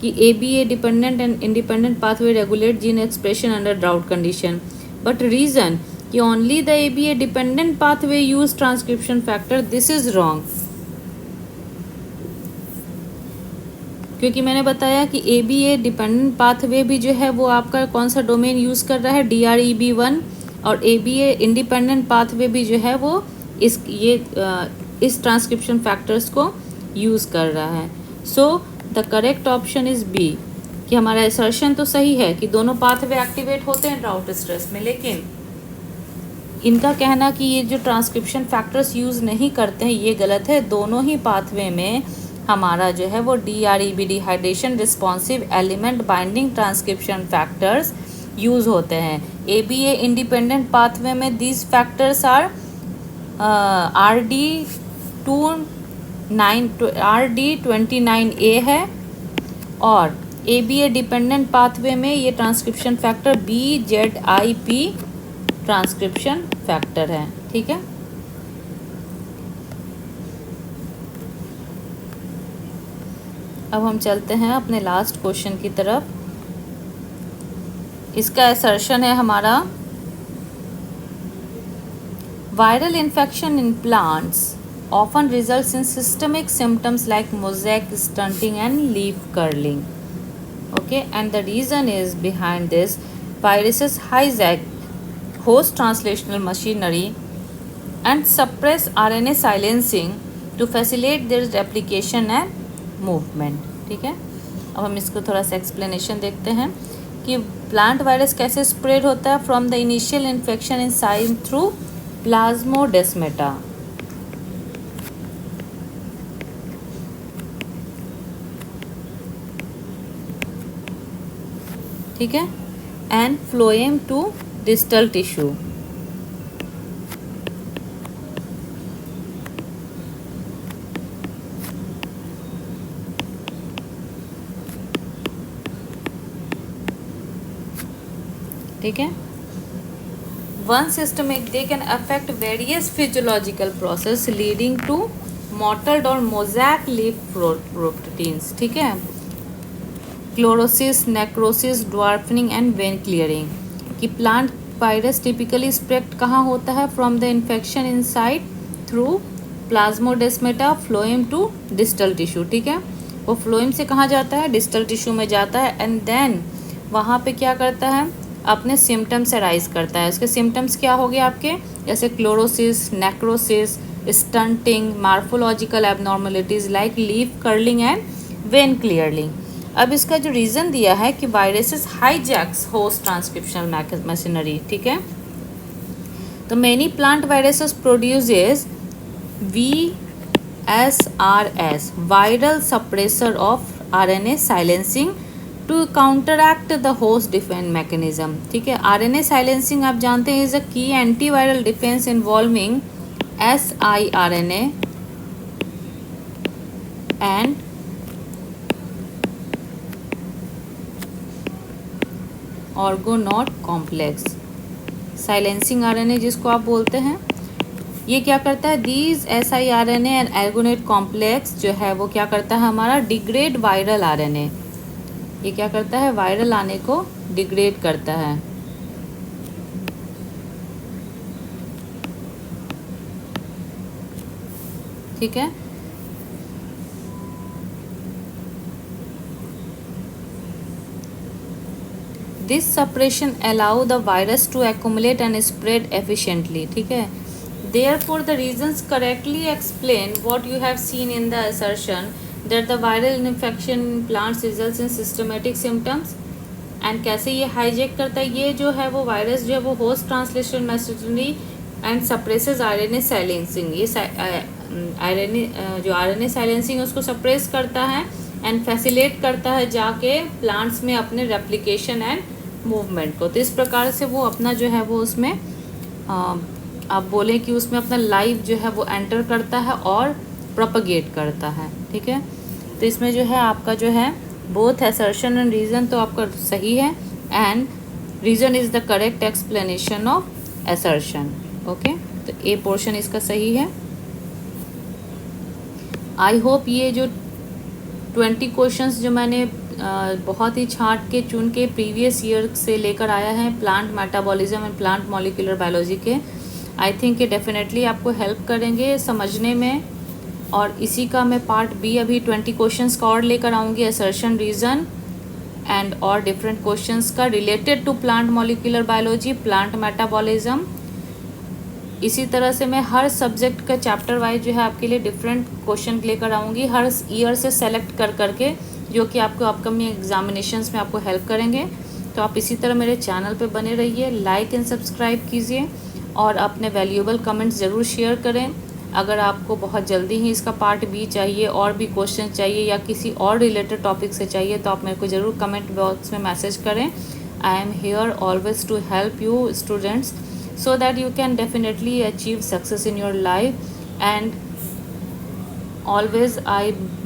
कि ABA dependent and independent pathway regulate gene expression under drought condition, but reason कि only the ABA dependent pathway use transcription factor, this is wrong. क्योंकि मैंने बताया कि ABA डिपेंडेंट पाथवे भी जो है वो आपका कौन सा डोमेन यूज़ कर रहा है? DREB1। और ABA इंडिपेंडेंट पाथवे भी जो है वो इस ट्रांसक्रिप्शन फैक्टर्स को यूज़ कर रहा है। So the correct option is B, कि हमारा असर्शन तो सही है कि दोनों पाथवे एक्टिवेट होते हैं ड्राउट स्ट्रेस में, लेकिन इनका कहना कि ये जो ट्रांसक्रिप्शन फैक्टर्स यूज़ नहीं करते हैं ये गलत है। दोनों ही पाथवे में हमारा जो है वो DREB dehydration responsive element binding transcription factors use होते हैं। ABA इंडिपेंडेंट पाथवे में दीज फैक्टर्स आर RD29A है, और ABA डिपेंडेंट पाथवे में ये transcription factor BZIP transcription factor है। ठीक है, अब हम चलते हैं अपने लास्ट क्वेश्चन की तरफ। इसका असर्शन है हमारा, viral infection in plants often results in systemic symptoms like mosaic, stunting and leaf curling. Okay, and the reason is behind this, viruses hijack host translational machinery and suppress RNA silencing to facilitate their replication and movement. ठीक है, अब हम इसको थोड़ा सा explanation देखते हैं कि प्लांट वायरस कैसे स्प्रेड होता है from the initial infection in साइम थ्रू प्लाज्मोडेस्मेटा। ठीक है, and phloem to distal tissue. ठीक है, once systemic they can affect various physiological process leading to mottled और मोजैक लीफ प्रोटीन्स। ठीक है, chlorosis, necrosis, dwarfing and vein clearing. कि plant virus typically spread कहाँ होता है, from the infection inside through plasmodesmata phloem to distal tissue. ठीक है, वो फ्लोएम से कहाँ जाता है, डिस्टल टिश्यू में जाता है, एंड देन वहाँ पे क्या करता है, अपने सिम्टम्स अराइज करता है। उसके सिम्टम्स क्या हो गए आपके, जैसे chlorosis, necrosis, stunting, morphological abnormalities like leaf curling and vein clearing. अब इसका जो रीज़न दिया है कि viruses hijacks host transcriptional machinery. ठीक है, तो many plant viruses produces VSRS viral suppressor of RNA silencing to counteract the host defence mechanism. ठीक है, RNA साइलेंसिंग आप जानते हैं is a key antiviral defence involving siRNA and argonaute complex. Silencing RNA जिसको आप बोलते हैं, ये क्या करता है, these siRNA and argonaute complex जो है वो क्या करता है, हमारा डिग्रेड वायरल RNA। ये क्या करता है, वायरल आने को डिग्रेड करता है। ठीक है, this suppression allow the virus to accumulate and spread efficiently. ठीक है, therefore the reasons correctly explain what you have seen in the assertion that the viral infection in plants results in systematic symptoms। And कैसे ये hijack करता है, ये जो है वो वायरस जो है वो host translation machinery and suppresses RNA silencing. ये RNA साइलेंसिंग उसको सप्रेस करता है एंड फैसिलेट करता है जाके प्लांट्स में अपने रेप्लिकेशन एंड मूवमेंट को। तो इस प्रकार से वो अपना जो है वो उसमें आप बोलें कि उसमें अपना लाइफ जो है वो एंटर करता है और प्रोपगेट करता है। ठीक है, तो इसमें जो है आपका जो है बोथ असर्शन एंड रीज़न तो आपका सही है, and reason is the correct explanation of assertion. Okay, तो ए पोर्शन इसका सही है। आई होप ये जो 20 क्वेश्चंस जो मैंने बहुत ही छांट के चुन के प्रीवियस ईयर से लेकर आया है plant metabolism and plant molecular biology के, आई थिंक ये डेफिनेटली आपको हेल्प करेंगे समझने में। और इसी का मैं पार्ट बी अभी 20 क्वेश्चंस का और लेकर आऊँगी, असर्शन, रीज़न एंड और डिफरेंट क्वेश्चंस का related to plant molecular biology, plant metabolism इसी तरह से मैं हर सब्जेक्ट का चैप्टर वाइज जो है आपके लिए डिफरेंट क्वेश्चन लेकर आऊँगी हर ईयर से सेलेक्ट कर करके, जो कि आपको अपकमिंग एग्जामिनेशंस में आपको हेल्प करेंगे। तो आप इसी तरह मेरे चैनल पे बने रहिए, लाइक एंड सब्सक्राइब कीजिए और अपने वैल्यूएबल कमेंट्स ज़रूर शेयर करें। अगर आपको बहुत जल्दी ही इसका पार्ट बी चाहिए और भी क्वेश्चन चाहिए या किसी और रिलेटेड टॉपिक से चाहिए तो आप मेरे को ज़रूर कमेंट बॉक्स में मैसेज करें। I am here always to help you students so that you can definitely achieve success in your life, and always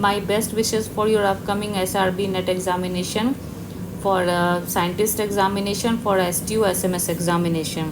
my best wishes for your upcoming SRB net examination, for scientist examination, for STU SMS examination.